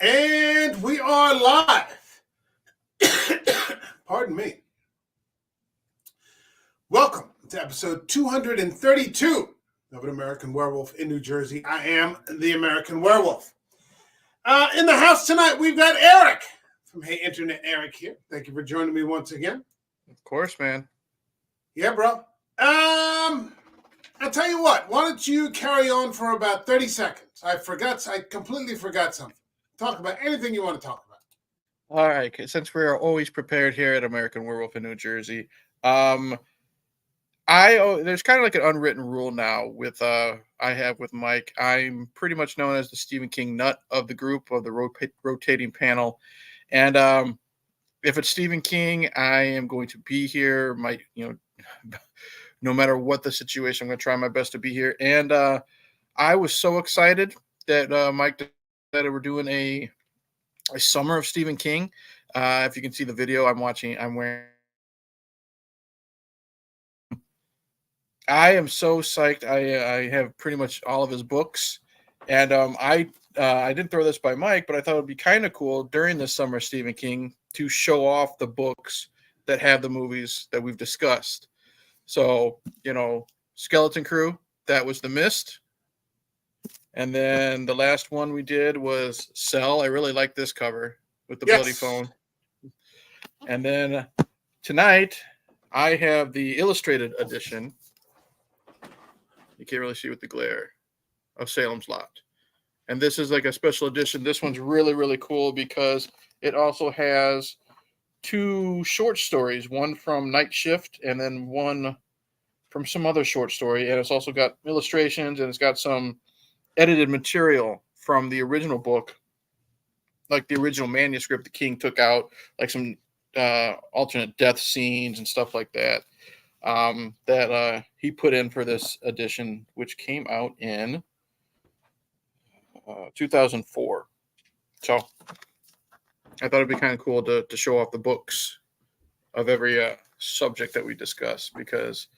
And we are live. Pardon me. Welcome to episode 232 of An American Werewolf in New Jersey. I am the American Werewolf. In the house tonight, we've got Eric from Hey Internet Eric here. Thank you for joining me once again. Of course, man. Yeah, bro. I'll tell you what. Why don't you carry on for about 30 seconds? I completely forgot something. Talk about anything you want to talk about. All right. Since we are always prepared here at American Werewolf in New Jersey, there's kind of like an unwritten rule now with I have with Mike. I'm pretty much known as the Stephen King nut of the group of the rotating panel, and if it's Stephen King, I am going to be here. No matter what the situation, I'm going to try my best to be here. And I was so excited that Mike that we're doing a summer of Stephen King. If you can see the video I'm wearing. I am so psyched. I have pretty much all of his books, and I didn't throw this by Mike, but I thought it would be kind of cool during the summer of Stephen King to show off the books that have the movies that we've discussed. So, Skeleton Crew, that was The Mist. And then the last one we did was Cell. I really like this cover with the bloody phone. And then tonight, I have the illustrated edition. You can't really see with the glare of Salem's Lot. And this is like a special edition. This one's really, really cool because it also has two short stories, one from Night Shift and then one from some other short story. And it's also got illustrations and it's got some edited material from the original book, like the original manuscript the King took out, like some alternate death scenes and stuff like that, that he put in for this edition, which came out in 2004. So I thought it'd be kind of cool to show off the books of every subject that we discuss, because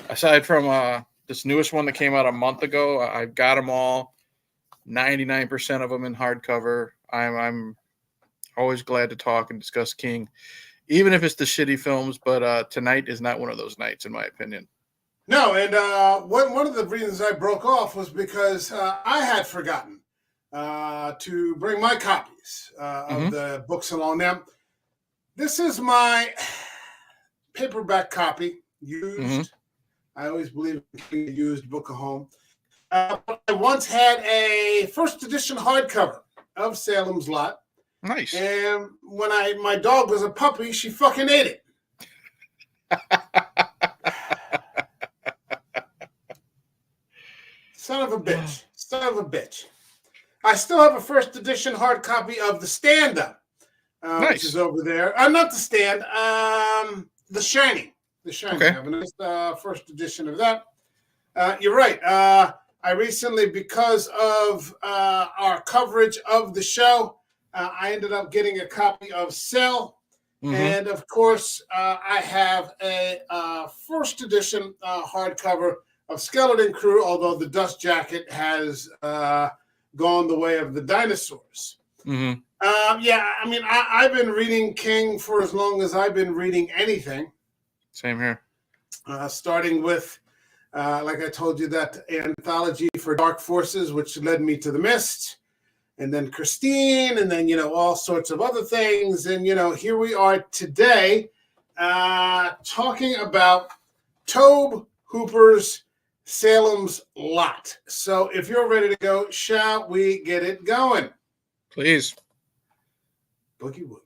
aside from this newest one that came out a month ago, I've got them all, 99% of them in hardcover. I'm always glad to talk and discuss King, even if it's the shitty films, but tonight is not one of those nights, in my opinion. No, and one of the reasons I broke off was because I had forgotten to bring my copies of the books along. Now, this is my paperback copy, used. I always believe in a used book of home. I once had a first edition hardcover of Salem's Lot. Nice. And when my dog was a puppy, she fucking ate it. Son of a bitch. Son of a bitch. I still have a first edition hard copy of The Stand-Up, nice. Which is over there. Not The Stand, The Shining. The Shining. Okay. I have a nice first edition of that. You're right. I recently, because of our coverage of the show, I ended up getting a copy of Cell. And, of course, I have a first edition hardcover of Skeleton Crew, although the dust jacket has gone the way of the dinosaurs. Yeah, I mean, I've been reading King for as long as I've been reading anything. Same here. Starting with, like I told you, that anthology for Dark Forces, which led me to The Mist, and then Christine, and then, all sorts of other things. And, here we are today talking about Tobe Hooper's Salem's Lot. So if you're ready to go, shall we get it going? Please. Boogie woogie.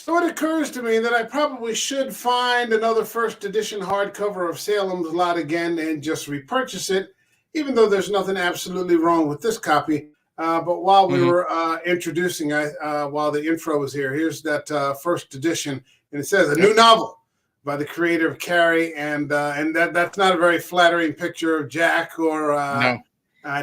So it occurs to me that I probably should find another first edition hardcover of Salem's Lot again and just repurchase it even though there's nothing absolutely wrong with this copy. But while we were introducing, while the intro was here, here's that first edition, and it says a new novel by the creator of Carrie, and that's not a very flattering picture of Jack or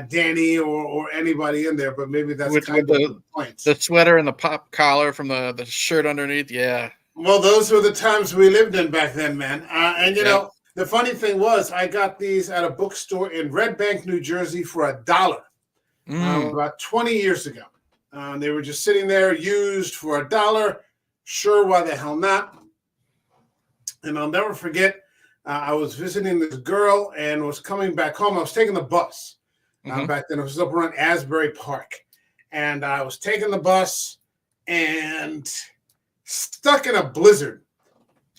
Danny or anybody in there, but maybe that's with the point. The sweater and the pop collar from the shirt underneath, yeah. Well, those were the times we lived in back then, man. And you know, the funny thing was, I got these at a bookstore in Red Bank, New Jersey, for $1 about 20 years ago. They were just sitting there, used for $1. Sure, why the hell not? And I'll never forget, I was visiting this girl and was coming back home. I was taking the bus back then. It was up around Asbury Park. And I was taking the bus and stuck in a blizzard.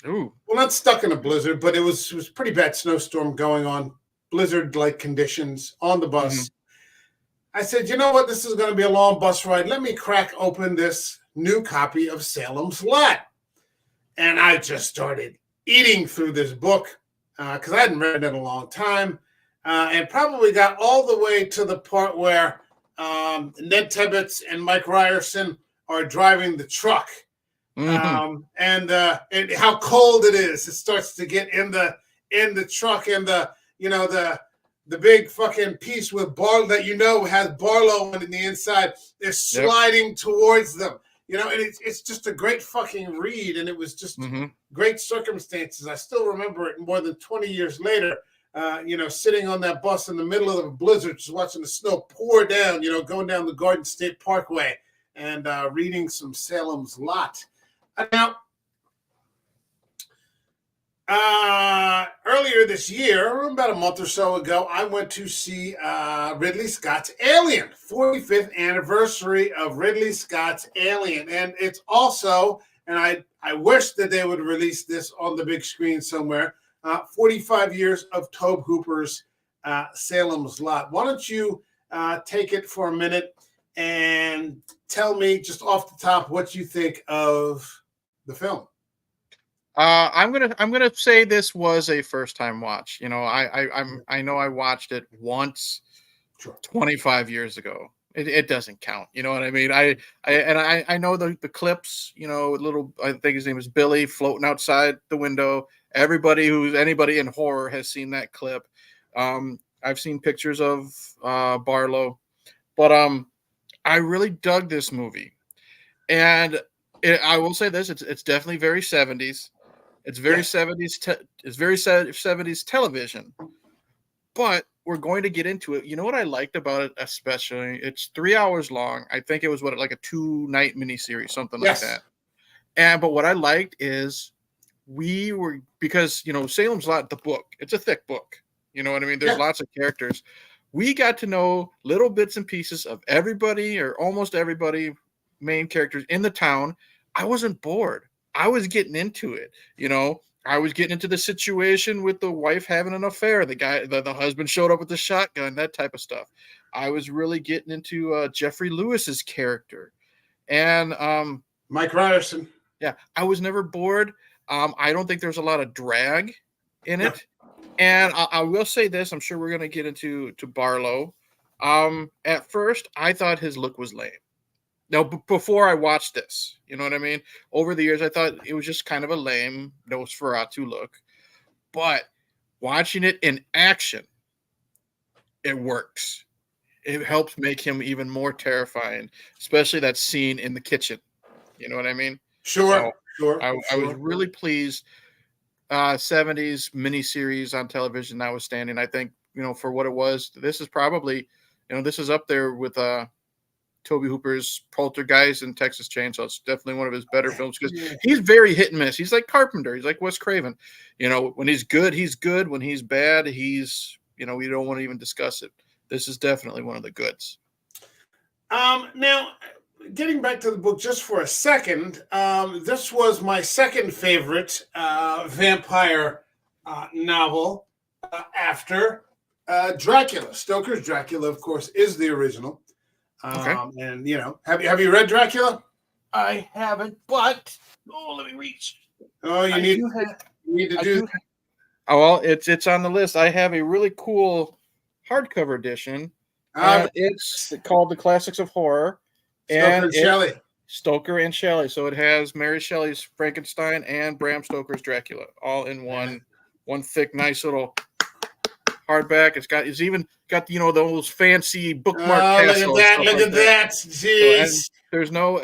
Ooh. Well, not stuck in a blizzard, but it was pretty bad snowstorm going on, blizzard-like conditions on the bus. I said, you know what? This is going to be a long bus ride. Let me crack open this new copy of Salem's Lot. And I just started eating through this book because I hadn't read it in a long time, and probably got all the way to the part where Ned Tibbetts and Mike Ryerson are driving the truck. And how cold it is. It starts to get in the truck, and the big fucking piece with Barlow that has Barlow on the inside. They're sliding towards them. And it's just a great fucking read, and it was just great circumstances. I still remember it more than 20 years later, sitting on that bus in the middle of a blizzard, just watching the snow pour down, going down the Garden State Parkway and reading some Salem's Lot. Now, earlier this year, about a month or so ago, I went to see Ridley Scott's Alien, 45th anniversary of Ridley Scott's Alien. And it's also, and I wish that they would release this on the big screen somewhere, 45 years of Tobe Hooper's Salem's Lot. Why don't you take it for a minute and tell me just off the top what you think of the film? I'm gonna say this was a first time watch. I know I watched it once, 25 years ago. It doesn't count. You know what I mean? I know the clips. I think his name is Billy floating outside the window. Anybody in horror has seen that clip. I've seen pictures of Barlow, but I really dug this movie, and I will say this: it's definitely very 70s. It's very 70s. It's very 70s television. But we're going to get into it. You know what I liked about it, especially? It's 3 hours long. I think it was like a 2-night miniseries, something like that. But what I liked is because Salem's Lot, the book. It's a thick book. You know what I mean? There's lots of characters. We got to know little bits and pieces of everybody or almost everybody, main characters in the town. I wasn't bored. I was getting into it. I was getting into the situation with the wife having an affair. The husband showed up with the shotgun, that type of stuff. I was really getting into Jeffrey Lewis's character, and Mike Ryerson. Yeah, I was never bored. I don't think there's a lot of drag in it. And I will say this: I'm sure we're going to get into Barlow. At first, I thought his look was lame. Now, before I watched this, you know what I mean? Over the years, I thought it was just kind of a lame Nosferatu look. But watching it in action, it works. It helps make him even more terrifying, especially that scene in the kitchen. You know what I mean? Sure. I was really pleased. 70s miniseries on television notwithstanding, I think, for what it was, this is probably, this is up there with Tobe Hooper's Poltergeist and Texas Chainsaw. It's definitely one of his better films because he's very hit and miss. He's like Carpenter. He's like Wes Craven. When he's good, he's good. When he's bad, he's, we don't want to even discuss it. This is definitely one of the goods. Now, getting back to the book just for a second, this was my second favorite vampire novel after Dracula. Stoker's Dracula, of course, is the original. Okay. And have you read Dracula? I haven't, but let me reach. Oh, you need to do. Oh well, it's on the list. I have a really cool hardcover edition, and it's called The Classics of Horror. Stoker and Shelley. Stoker and Shelley. So it has Mary Shelley's Frankenstein and Bram Stoker's Dracula all in one thick, nice little hardback. It's even got those fancy bookmark castles. Look at that. Jeez. So,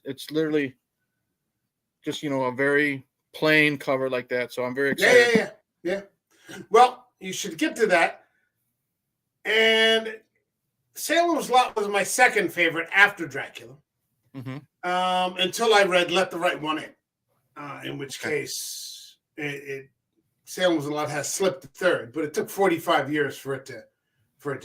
it's literally just a very plain cover like that. So I'm very excited. Yeah. Well, you should get to that. And Salem's Lot was my second favorite after Dracula. Mm-hmm. Until I read Let the Right One In which case Salem's Lot has slipped to third, but it took 45 years for it to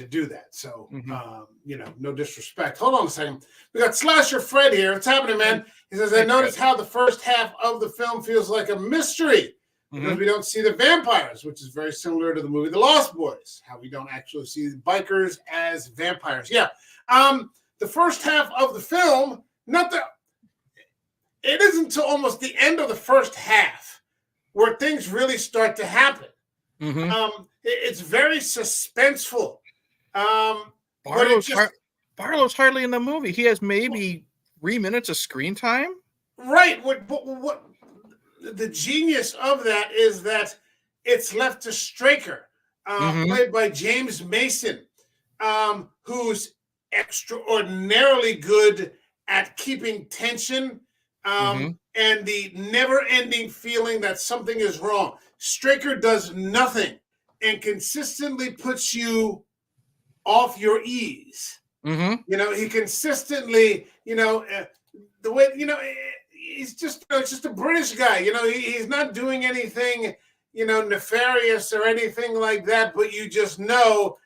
do that. So no disrespect. Hold on a second. We got Slasher Fred here. What's happening, man? He says, I noticed how the first half of the film feels like a mystery because we don't see the vampires, which is very similar to the movie The Lost Boys, how we don't actually see the bikers as vampires. Yeah. The first half of the film, it isn't until almost the end of the first half where things really start to happen. It's very suspenseful. Barlow's hardly in the movie. He has maybe 3 minutes of screen time. Right. What the genius of that is that it's left to Straker, played by James Mason, who's extraordinarily good at keeping tension and the never-ending feeling that something is wrong. Straker does nothing and consistently puts you off your ease. He consistently, the way, he's just a British guy. He's not doing anything, nefarious or anything like that, but you just know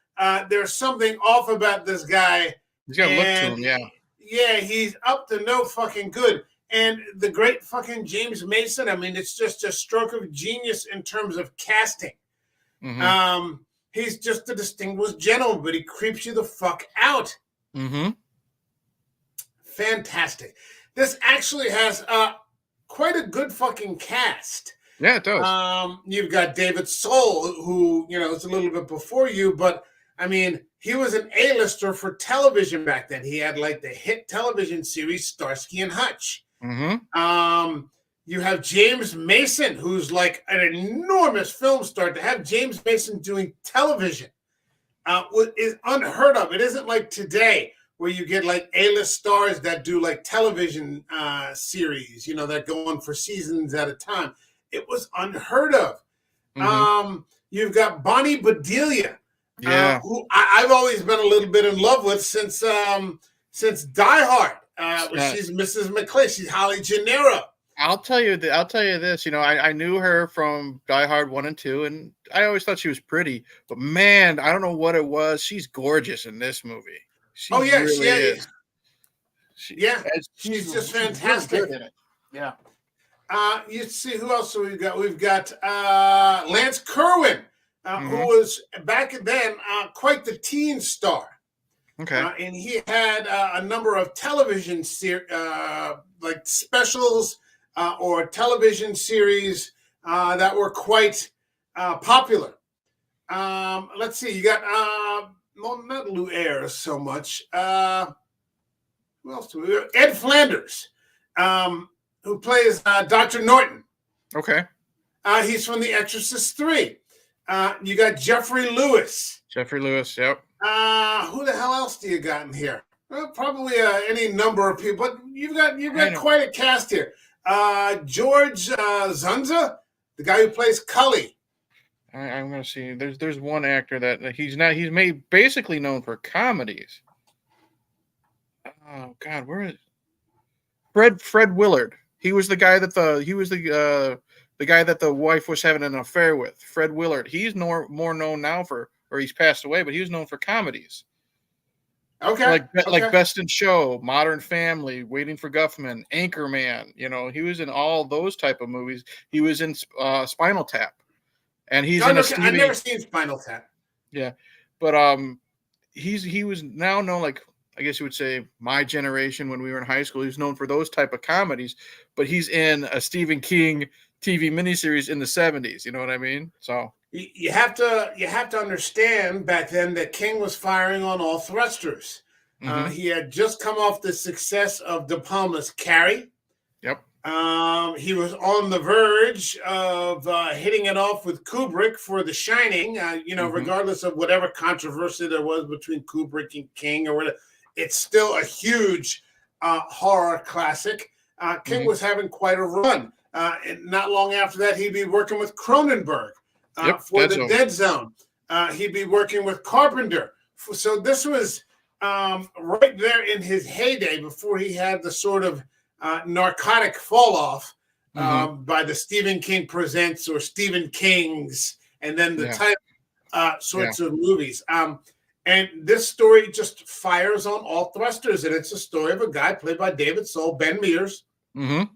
there's something off about this guy. He's got a look to him, yeah. Yeah, he's up to no fucking good. And the great fucking James Mason, I mean, it's just a stroke of genius in terms of casting. He's just a distinguished gentleman, but he creeps you the fuck out. Fantastic. This actually has quite a good fucking cast. Yeah, it does. You've got David Soul, who, is a little bit before you, but I mean, he was an A-lister for television back then. He had like the hit television series Starsky and Hutch. You have James Mason, who's like an enormous film star. To have James Mason doing television is unheard of. It isn't like today where you get like A-list stars that do like television series, that go on for seasons at a time. It was unheard of. You've got Bonnie Bedelia, who I've always been a little bit in love with since Die Hard. She's Mrs. McClay. She's Holly Gennaro. I'll tell you this. I knew her from Die Hard 1 and 2, and I always thought she was pretty. But man, I don't know what it was. She's gorgeous in this movie. She really is. She's just fantastic. Really good in it. Yeah. You see who else we've got? We've got Lance Kerwin, who was back then quite the teen star. Okay. And he had a number of television like specials or television series that were quite popular. Let's see. You got not Lou Ayres so much. Who else do we have? Ed Flanders, who plays Dr. Norton. Okay. He's from The Exorcist 3. You got Jeffrey Lewis. Jeffrey Lewis, yep. Who the hell else do you got in here? Well, probably any number of people, but you've got quite a cast here. George Zunza, the guy who plays Cully. I'm gonna see. There's one actor that he's made basically known for comedies. Oh God, where is Fred Willard? He was the guy that the guy that the wife was having an affair with. Fred Willard. He's more known now or he's passed away, but he was known for comedies. Okay. Like Best in Show, Modern Family, Waiting for Guffman, Anchorman. He was in all those type of movies. He was in Spinal Tap, and he's in I've never seen Spinal Tap. Yeah, but he was now known, like I guess you would say my generation when we were in high school. He was known for those type of comedies, but he's in a Stephen King TV miniseries in the 70s. You know what I mean? So you have to understand back then that King was firing on all thrusters. He had just come off the success of De Palma's Carrie. Yep. He was on the verge of hitting it off with Kubrick for The Shining. Regardless of whatever controversy there was between Kubrick and King or whatever, it's still a huge horror classic. King was having quite a run. And not long after that, he'd be working with Cronenberg for The Dead Zone. He'd be working with Carpenter. So this was right there in his heyday before he had the sort of narcotic fall off by the Stephen King Presents or Stephen King's, and then the type sorts of movies. And this story just fires on all thrusters, and it's a story of a guy played by David Soul, Ben Mears, who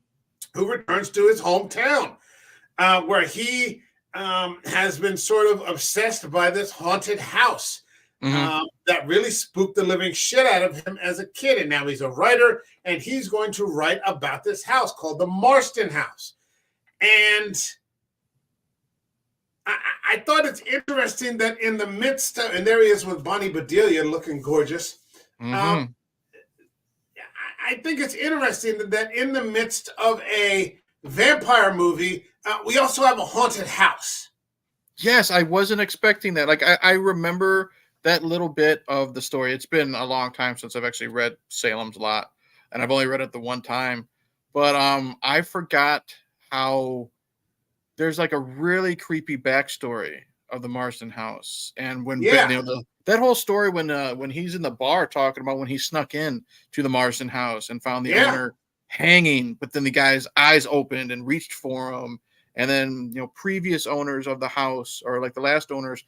returns to his hometown, where he has been sort of obsessed by this haunted house that really spooked the living shit out of him as a kid. And now he's a writer, and he's going to write about this house called the Marston House. And I thought it's interesting that in the midst of, and there he is with Bonnie Bedelia looking gorgeous. I think it's interesting that in the midst of a vampire movie, we also have a haunted house. Yes, I wasn't expecting that. Like, I remember that little bit of the story. It's been a long time since I've actually read Salem's Lot, and I've only read it the one time. But I forgot how there's like a really creepy backstory of the Marston house, and when that whole story when he's in the bar talking about when he snuck in to the Marston house and found the owner hanging, but then the guy's eyes opened and reached for him, and then previous owners of the house, or like the last owners,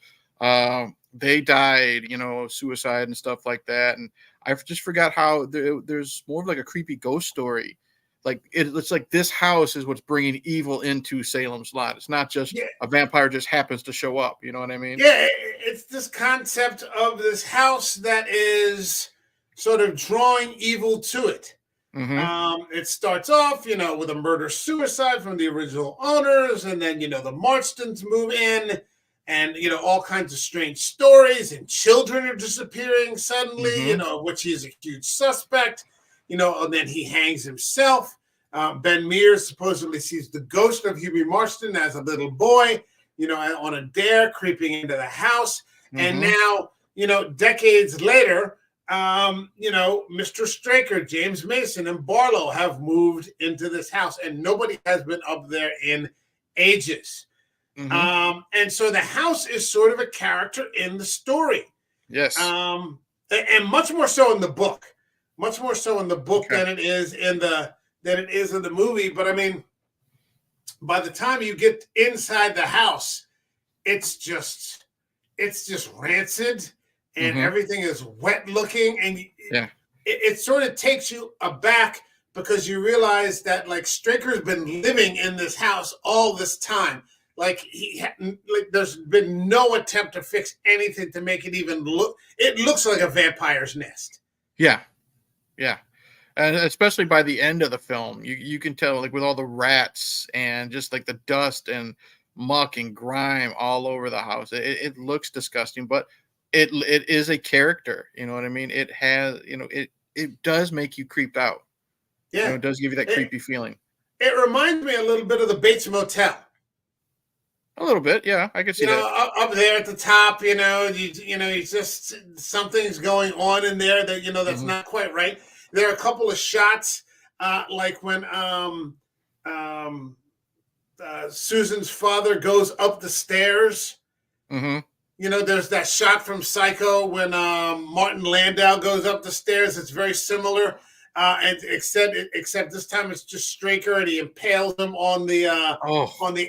they died, suicide and stuff like that. And I just forgot how there's more of like a creepy ghost story. Like it's like this house is what's bringing evil into Salem's Lot. It's not just a vampire just happens to show up. You know what I mean? Yeah, it's this concept of this house that is sort of drawing evil to it. It starts off, with a murder-suicide from the original owners, and then, the Marstons move in, and, all kinds of strange stories, and children are disappearing suddenly, which he's a huge suspect, and then he hangs himself. Ben Mears supposedly sees the ghost of Hughie Marston as a little boy, on a dare creeping into the house. And now, decades later, Mr. Straker, James Mason, and Barlow have moved into this house, and nobody has been up there in ages. And so the house is sort of a character in the story. Yes. And much more so in the book. Much more so in the book than it is in the movie. But I mean, by the time you get inside the house, it's just rancid, and everything is wet looking, and it sort of takes you aback because you realize that like Straker's been living in this house all this time. Like there's been no attempt to fix anything to make it even look. It looks like a vampire's nest. Yeah. And especially by the end of the film, you can tell, like, with all the rats and just like the dust and muck and grime all over the house. It looks disgusting, but it is a character. You know what I mean? It has, it does make you creeped out. Yeah, it does give you that creepy feeling. It reminds me a little bit of the Bates Motel. A little bit, yeah, I can see that. Up there at the top, you just something's going on in there that that's not quite right. There are a couple of shots, like when Susan's father goes up the stairs. There's that shot from Psycho when Martin Landau goes up the stairs. It's very similar, and except this time it's just Straker, and he impales him on the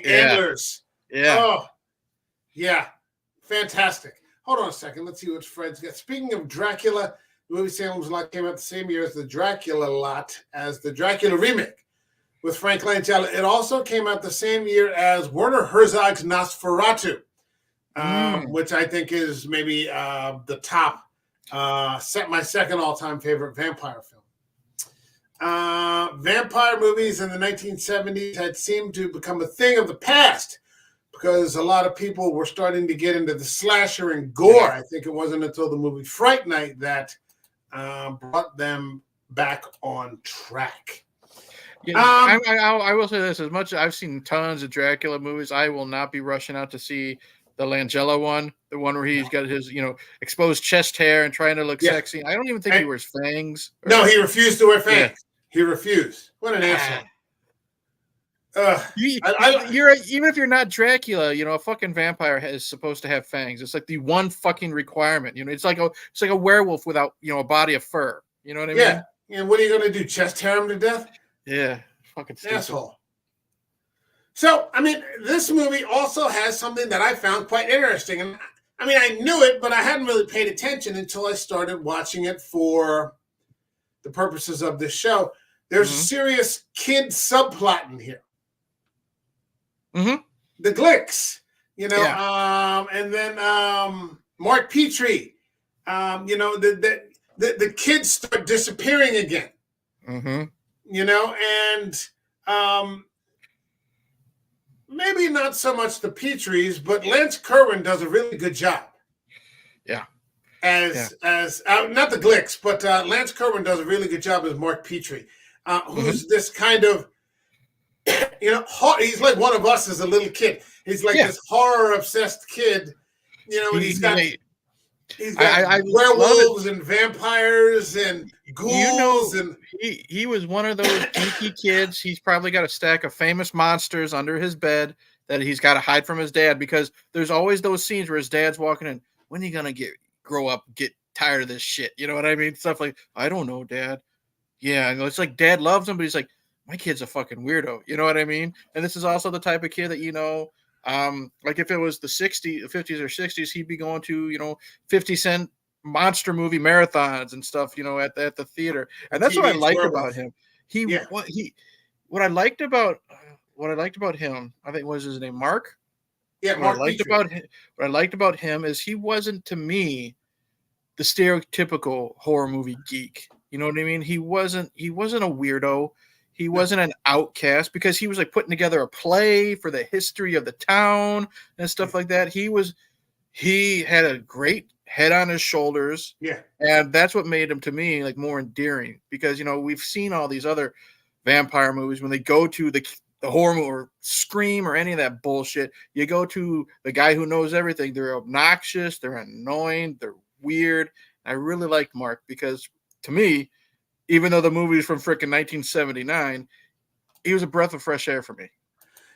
antlers. Yeah. Oh, yeah. Fantastic. Hold on a second. Let's see what Fred's got. Speaking of Dracula, the movie Salem's Lot came out the same year as the Dracula remake with Frank Langella. It also came out the same year as Werner Herzog's Nosferatu, which I think is maybe the top, my second all-time favorite vampire film. Vampire movies in the 1970s had seemed to become a thing of the past because a lot of people were starting to get into the slasher and gore. I think it wasn't until the movie Fright Night that brought them back on track. Yeah, I will say this: as much as I've seen tons of Dracula movies, I will not be rushing out to see the Langella one, the one where he's got his, exposed chest hair and trying to look sexy. I don't even think he wears fangs. No, he refused to wear fangs. Yeah. He refused. What an asshole! Even if you're not Dracula, a fucking vampire is supposed to have fangs. It's like the one fucking requirement. It's like a werewolf without a body of fur. You know what I mean? Yeah. And what are you gonna do? Chest hair him to death? Yeah. Fucking stupid. Asshole. So, I mean, this movie also has something that I found quite interesting. And I mean, I knew it, but I hadn't really paid attention until I started watching it for the purposes of this show. There's a serious kid subplot in here. Mm-hmm. The Glicks, and then Mark Petrie, the kids start disappearing again. Mm-hmm. And maybe not so much the Petries, but Lance Kerwin does a really good job. Yeah. As not the Glicks, but Lance Kerwin does a really good job as Mark Petrie, who's this kind of, he's like one of us as a little kid. He's like this horror-obsessed kid, and he's got werewolves and vampires and ghouls. And he was one of those geeky kids. He's probably got a stack of famous monsters under his bed that he's got to hide from his dad, because there's always those scenes where his dad's walking in. When are you going to grow up, get tired of this shit? You know what I mean? Stuff like, I don't know, Dad. Yeah, it's like dad loves him, but he's like, my kid's a fucking weirdo. You know what I mean? And this is also the type of kid that, like if it was the 50s or 60s, he'd be going to, 50 Cent monster movie marathons and stuff, at the theater. And that's what I liked about him. What I liked about him, I think was his name, Mark. Yeah, What I liked about him is he wasn't, to me, the stereotypical horror movie geek. You know what I mean? He wasn't a weirdo. He wasn't an outcast, because he was like putting together a play for the history of the town and stuff like that. He had a great head on his shoulders. Yeah. And that's what made him, to me, like more endearing, because, we've seen all these other vampire movies when they go to the horror movie or Scream or any of that bullshit. You go to the guy who knows everything. They're obnoxious. They're annoying. They're weird. I really liked Mark, because to me, even though the movie is from frickin' 1979, he was a breath of fresh air for me.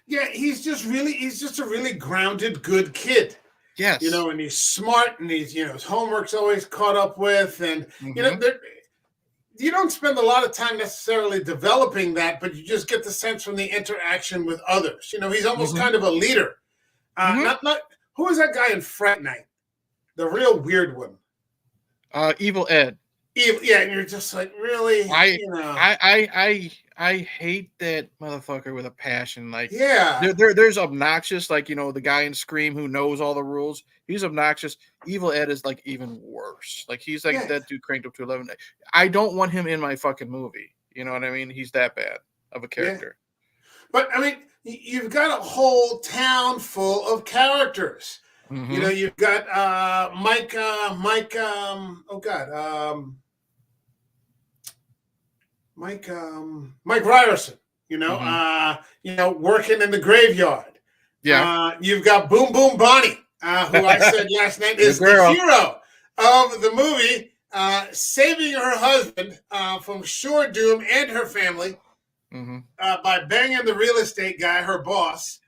Yeah, he's just a really grounded, good kid. Yes. And he's smart, and he's, his homework's always caught up with. And, you don't spend a lot of time necessarily developing that, but you just get the sense from the interaction with others. He's almost kind of a leader. Who was that guy in Fright Night? The real weird one. Evil Ed. Yeah, and you're just like, really? I hate that motherfucker with a passion. Like, yeah, there's obnoxious, like, the guy in Scream who knows all the rules. He's obnoxious. Evil Ed is like even worse. Like, he's like that dude cranked up to 11. I don't want him in my fucking movie. You know what I mean? He's that bad of a character. Yeah. But I mean, you've got a whole town full of characters. Mm-hmm. You've got Mike Ryerson, working in the graveyard. Yeah. You've got Boom Boom Bonnie, who I said last night is the hero of the movie, saving her husband from sure doom and her family by banging the real estate guy, her boss,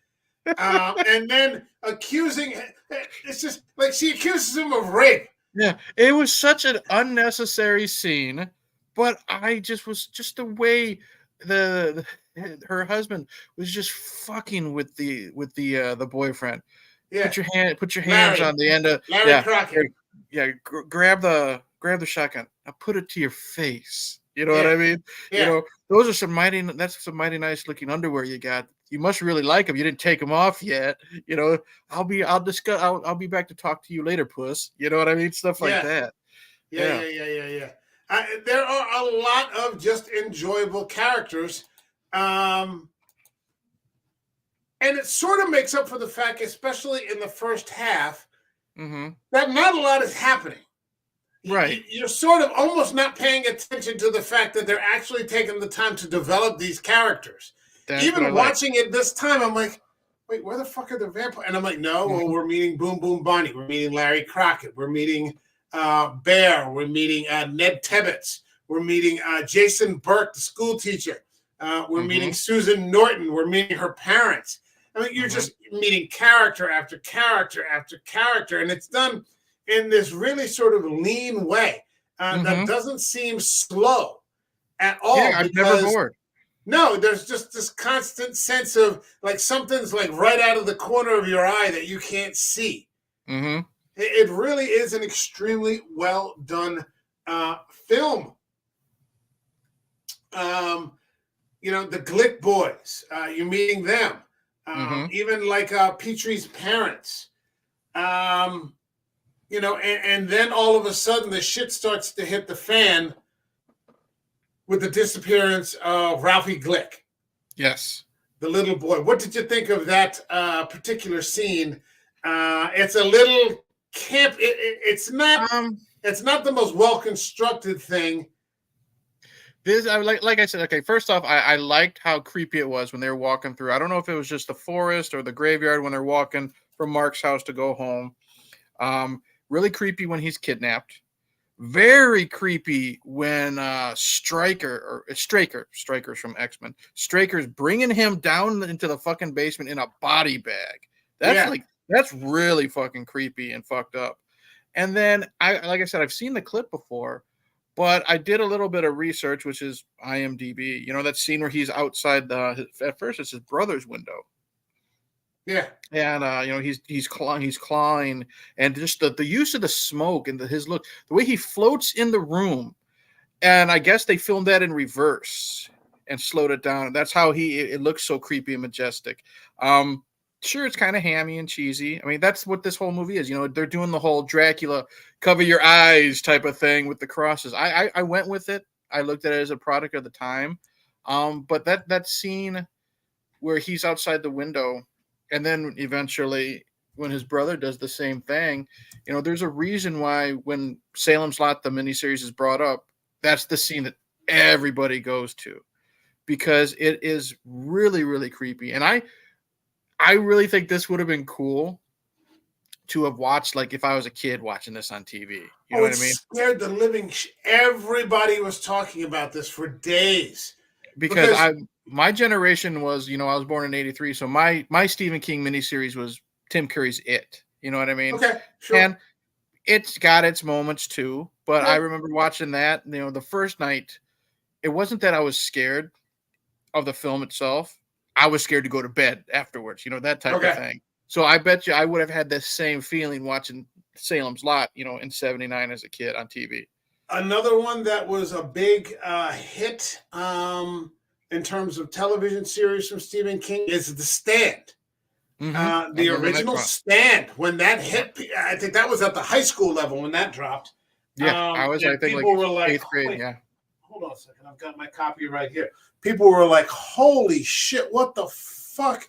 and then accusing. It's just like she accuses him of rape. Yeah, it was such an unnecessary scene. But was just the way her husband was just fucking with the boyfriend. Yeah. Put your hands on the end of Larry Crockett. Yeah, grab the shotgun. Now put it to your face. You know what I mean? Yeah. Those are some mighty nice looking underwear you got. You must really like them. You didn't take them off yet. I'll be back to talk to you later, puss. You know what I mean? Stuff like that. Yeah. There are a lot of just enjoyable characters. And it sort of makes up for the fact, especially in the first half, Mm-hmm. that not a lot is happening. Right. You're sort of almost not paying attention to the fact that they're actually taking the time to develop these characters. That's what I Even like. watching it this time, I'm like, wait, where the fuck are the vampires? And I'm like, no, well, we're meeting Boom Boom Bonnie. We're meeting Larry Crockett. We're meeting Bear. We're meeting Ned Tibbetts. We're meeting Jason Burke, the school teacher. We're meeting Susan Norton. We're meeting her parents. I mean, you're just meeting character after character after character, and it's done in this really sort of lean way that doesn't seem slow at all. Yeah, I'm never bored. No, there's just this constant sense of like something's like right out of the corner of your eye that you can't see. Mm-hmm. It really is an extremely well done film. You know, the Glick boys, you're meeting them. Even like Petrie's parents. You know, and then all of a sudden the shit starts to hit the fan with the disappearance of Ralphie Glick. Yes. The little boy. What did you think of that particular scene? It's a little camp. It's not the most well-constructed thing. This, like I said, okay, first off, I liked how creepy it was when they were walking through. I don't know if it was just the forest or the graveyard when they're walking from Mark's house to go home. Really creepy when he's kidnapped. Very creepy when Straker's from X-Men. Straker's bringing him down into the fucking basement in a body bag. That's really fucking creepy and fucked up. And then like I said, I've seen the clip before. But I did a little bit of research, which is IMDb. You know, that scene where he's outside at first it's his brother's window. Yeah. And, you know, he's clawing and just the use of the smoke and his look, the way he floats in the room. And I guess they filmed that in reverse and slowed it down. And that's how it looks so creepy and majestic. Sure, it's kind of hammy and cheesy. I mean, that's what this whole movie is. You know, they're doing the whole Dracula cover your eyes type of thing with the crosses. I went with it. I looked at it as a product of the time. But that scene where he's outside the window and then eventually when his brother does the same thing, you know, there's a reason why when Salem's Lot, the miniseries, is brought up, that's the scene that everybody goes to because it is really, really creepy. And I really think this would have been cool to have watched, like if I was a kid watching this on TV. You know what I mean? Scared the living. Everybody was talking about this for days. Because my generation was, you know, I was born in '83, so my Stephen King miniseries was Tim Curry's It. You know what I mean? Okay, sure. And it's got its moments too, but I remember watching that. You know, the first night, it wasn't that I was scared of the film itself. I was scared to go to bed afterwards, you know, that type of thing. So I bet you I would have had the same feeling watching Salem's Lot, you know, in '79 as a kid on TV. Another one that was a big hit in terms of television series from Stephen King is The Stand. The original Stand. When that hit, I think that was at the high school level when that dropped. Yeah, I think people were like 8th grade, yeah. Hold on a second. I've got my copy right here. People were like, holy shit, what the fuck?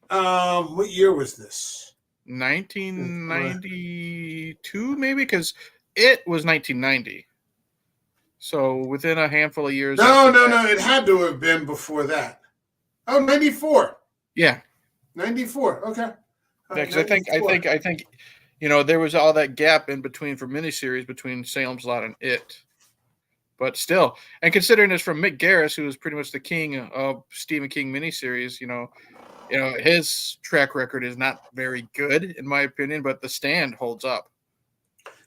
What year was this? 1992, maybe? Because it was 1990. So within a handful of years. No. It had to have been before that. Oh, 94. Yeah. 94. Okay. Yeah, because I think, you know, there was all that gap in between for miniseries between Salem's Lot and It. But still, and considering it's from Mick Garris, who is pretty much the king of Stephen King miniseries, you know, his track record is not very good in my opinion, but The Stand holds up.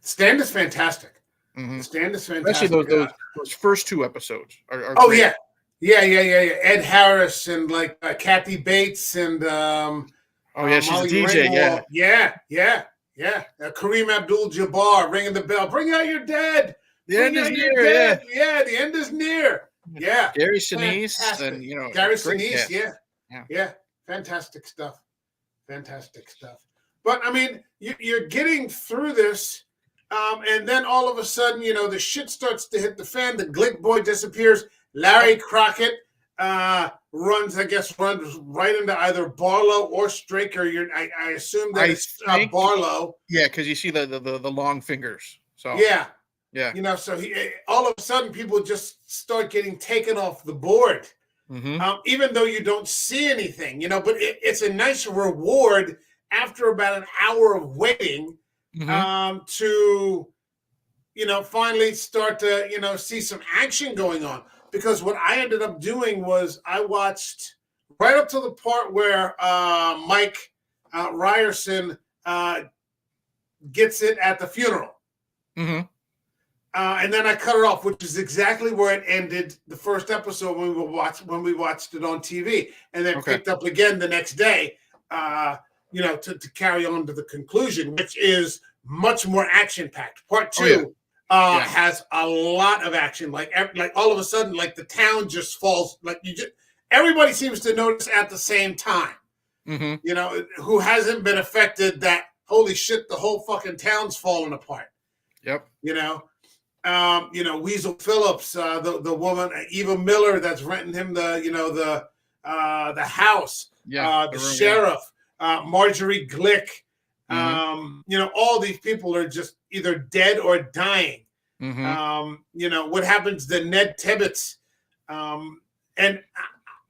Stand is fantastic. The Stand is fantastic. Especially those first two episodes are oh great. Yeah. Ed Harris and like Kathy Bates and she's Molly a DJ. Ringwald. Yeah. Kareem Abdul-Jabbar ringing the bell. Bring out your dead. The end is near. Yeah, the end is near. Yeah. Gary Sinise and Gary Sinise. Yeah. Fantastic stuff. But I mean, you're getting through this, and then all of a sudden, you know, the shit starts to hit the fan. The Glick boy disappears. Larry Crockett runs right into either Barlow or Straker. I assume that it's Barlow. Yeah, because you see the long fingers. So yeah. Yeah. So he all of a sudden people just start getting taken off the board, even though you don't see anything, but it's a nice reward after about an hour of waiting to, finally start to, see some action going on. Because what I ended up doing was I watched right up to the part where Mike Ryerson gets it at the funeral. And then I cut it off, which is exactly where it ended the first episode when we watched it on TV, and then picked up again the next day, to carry on to the conclusion, which is much more action packed. Part two has a lot of action. Like all of a sudden, like the town just falls. Like everybody seems to notice at the same time. Who hasn't been affected? That holy shit, the whole fucking town's falling apart. Yep. Weasel Phillips, the woman Eva Miller that's renting him the house, the room, sheriff, Marjorie Glick, all these people are just either dead or dying. What happens to Ned Tibbetts, and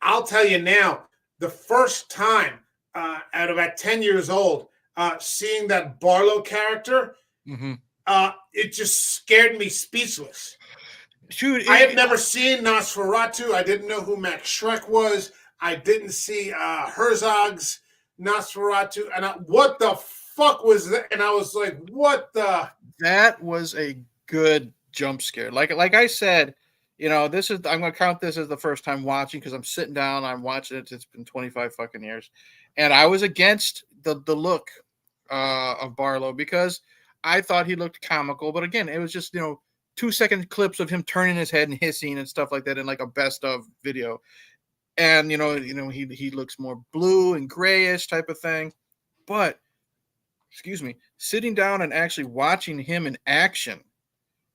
I'll tell you now, the first time at about 10 years old, seeing that Barlow character. It just scared me speechless. Dude, I had never seen Nosferatu. I didn't know who Max Schreck was. I didn't see Herzog's Nosferatu. And what the fuck was that? And I was like, what the? That was a good jump scare. Like I said, I'm going to count this as the first time watching because I'm sitting down, I'm watching it. It's been 25 fucking years. And I was against the look of Barlow because I thought he looked comical, but again, it was just 2-second clips of him turning his head and hissing and stuff like that in like a best of video, and he looks more blue and grayish type of thing. But sitting down and actually watching him in action,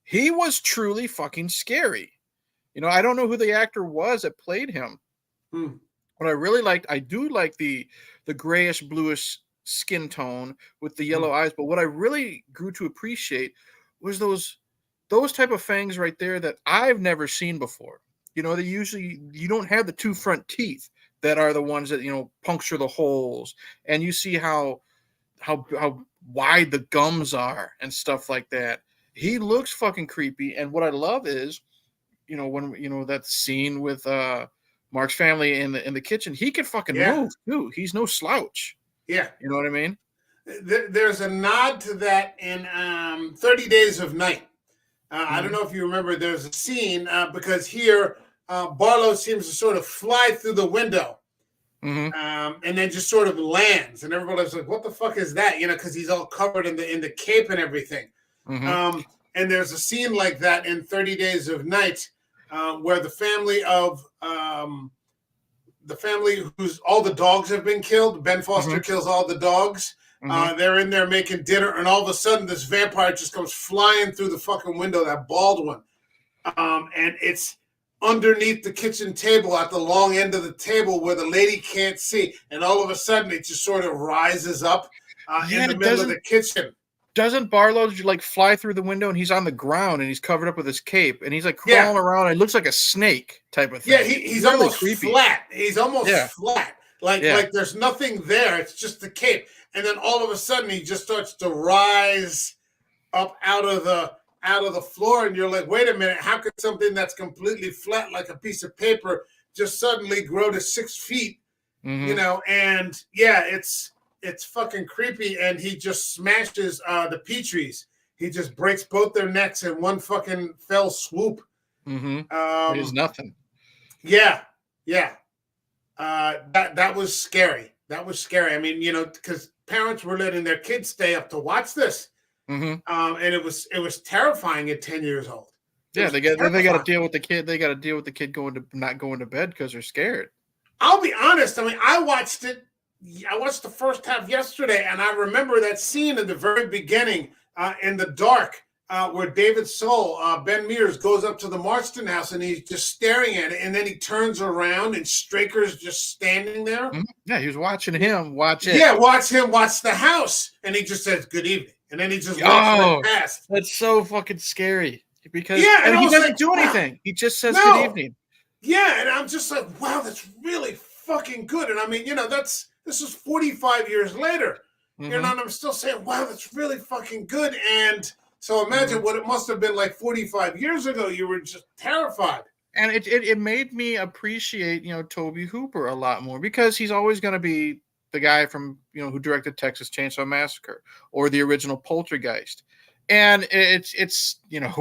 he was truly fucking scary. I don't know who the actor was that played him. What I really liked, I do like the grayish bluish skin tone with the yellow eyes, but what I really grew to appreciate was those type of fangs right there that I've never seen before. They usually, you don't have the two front teeth that are the ones that puncture the holes, and you see how wide the gums are and stuff like that. He looks fucking creepy, and what I love is when that scene with Mark's family in the kitchen, he can fucking move too. He's no slouch. Yeah. You know what I mean? There's a nod to that in 30 Days of Night. I don't know if you remember, there's a scene because here Barlow seems to sort of fly through the window and then just sort of lands. And everybody's like, what the fuck is that? Because he's all covered in the cape and everything. And there's a scene like that in 30 Days of Night where the family whose all the dogs have been killed. Ben Foster kills all the dogs. They're in there making dinner, and all of a sudden this vampire just comes flying through the fucking window, that bald one. And it's underneath the kitchen table at the long end of the table where the lady can't see. And all of a sudden it just sort of rises up in the middle of the kitchen. Doesn't Barlow fly through the window and he's on the ground and he's covered up with his cape and he's crawling around and it looks like a snake type of thing? Yeah, he's really almost creepy. Flat. He's almost flat. Like there's nothing there. It's just the cape. And then all of a sudden he just starts to rise up out of the floor, and you're like, wait a minute, how could something that's completely flat like a piece of paper just suddenly grow to 6 feet? And it's fucking creepy, and he just smashes the Petries. He just breaks both their necks in one fucking fell swoop. It is nothing. Yeah. That was scary. That was scary. I mean, because parents were letting their kids stay up to watch this, and it was terrifying at 10 years old. Yeah, they got to deal with the kid. They got to deal with the kid not going to bed because they're scared. I'll be honest. I mean, I watched the first half yesterday, and I remember that scene in the very beginning in the dark where David Soul, Ben Mears, goes up to the Marston house and he's just staring at it, and then he turns around and Straker's just standing there. Mm-hmm. Yeah, he was watching him watch it. Yeah, watch him watch the house, and he just says good evening, and then he just walks right past. That's so fucking scary because and he doesn't do anything. He just says good evening. Yeah, and I'm just like, wow, that's really fucking good. And I mean, this is 45 years later. Mm-hmm. And I'm still saying, wow, that's really fucking good. And so imagine what it must have been like 45 years ago. You were just terrified. And it made me appreciate, Tobe Hooper a lot more because he's always going to be the guy from, who directed Texas Chainsaw Massacre or the original Poltergeist. And it's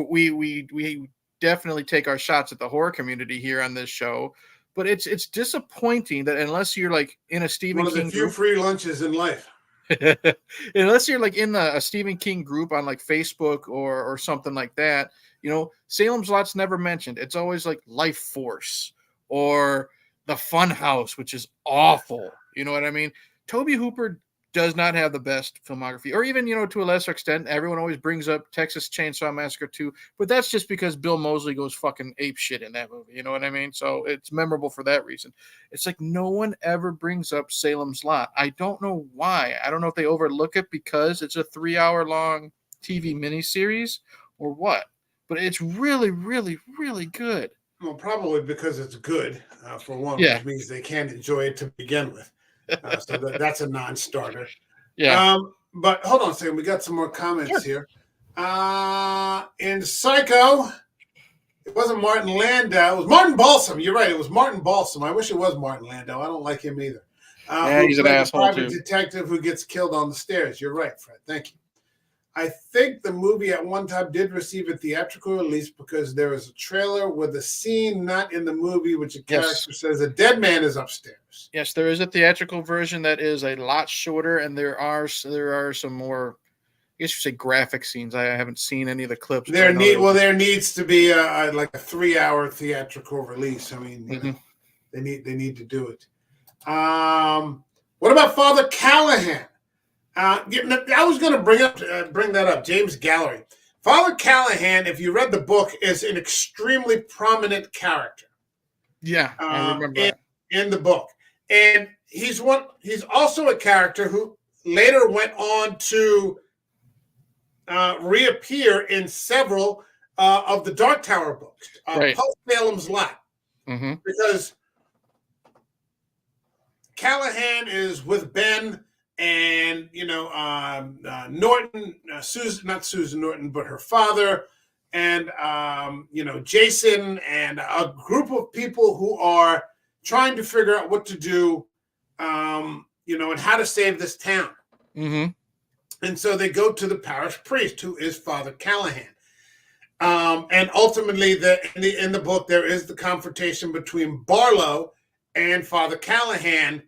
we definitely take our shots at the horror community here on this show, but it's disappointing that unless you're like in a Stephen King one of the few free lunches in life. Unless you're like in a Stephen King group on like Facebook or something like that, Salem's Lot's never mentioned. It's always like Life Force or the Fun House, which is awful. You know what I mean? Tobe Hooper does not have the best filmography, or even, to a lesser extent, everyone always brings up Texas Chainsaw Massacre 2, but that's just because Bill Moseley goes fucking ape shit in that movie. You know what I mean? So it's memorable for that reason. It's like no one ever brings up Salem's Lot. I don't know why. I don't know if they overlook it because it's a 3-hour long TV miniseries or what, but it's really, really, really good. Well, probably because it's good, for one, which means they can't enjoy it to begin with. So that's a non-starter. Yeah. But hold on a second. We got some more comments here. In Psycho, it wasn't Martin Landau. It was Martin Balsam. You're right. It was Martin Balsam. I wish it was Martin Landau. I don't like him either. He's an asshole private detective who gets killed on the stairs. You're right, Fred. Thank you. I think the movie at one time did receive a theatrical release because there was a trailer with a scene not in the movie, which a character says a dead man is upstairs. Yes, there is a theatrical version that is a lot shorter, and there are some more, I guess you say, graphic scenes. I haven't seen any of the clips. There needs to be like a 3-hour theatrical release. I mean, they need to do it. What about Father Callahan? I was going to bring that up. James Gallery. Father Callahan, if you read the book, is an extremely prominent character. Yeah, I remember in the book, and he's also a character who later went on to reappear in several of the Dark Tower books, post Salem's Lot, because Callahan is with Ben. And, Norton, not Susan Norton, but her father, and, Jason, and a group of people who are trying to figure out what to do, and how to save this town. Mm-hmm. And so they go to the parish priest, who is Father Callahan. And ultimately, in the book, there is the confrontation between Barlow and Father Callahan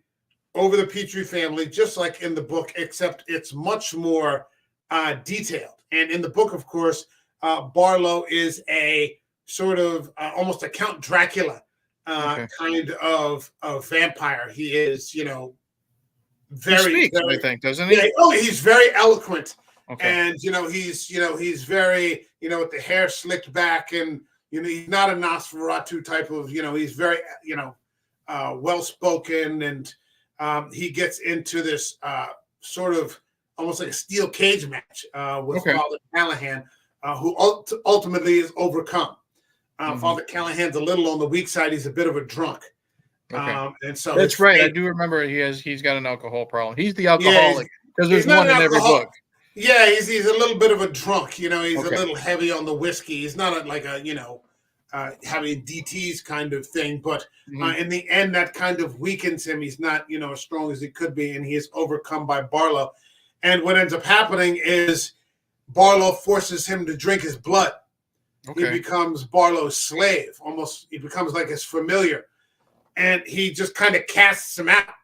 over the Petrie family, just like in the book, except it's much more detailed. And in the book, of course, Barlow is a sort of almost a Count Dracula kind of vampire. He is, very, I think, doesn't he? Yeah, he's very eloquent. Okay. And, he's very, with the hair slicked back, and, he's not a Nosferatu type of, he's very, well-spoken, and he gets into this sort of almost like a steel cage match with Father Callahan, who ultimately is overcome. Father Callahan's a little on the weak side. He's a bit of a drunk. And so that's right. I do remember he's got an alcohol problem. He's the alcoholic because there's one in every book. Yeah, he's a little bit of a drunk. He's a little heavy on the whiskey. He's not having DTs kind of thing, but in the end, that kind of weakens him. He's not, as strong as he could be, and he is overcome by Barlow. And what ends up happening is Barlow forces him to drink his blood. He becomes Barlow's slave. Almost, he becomes like his familiar, and he just kind of casts him out.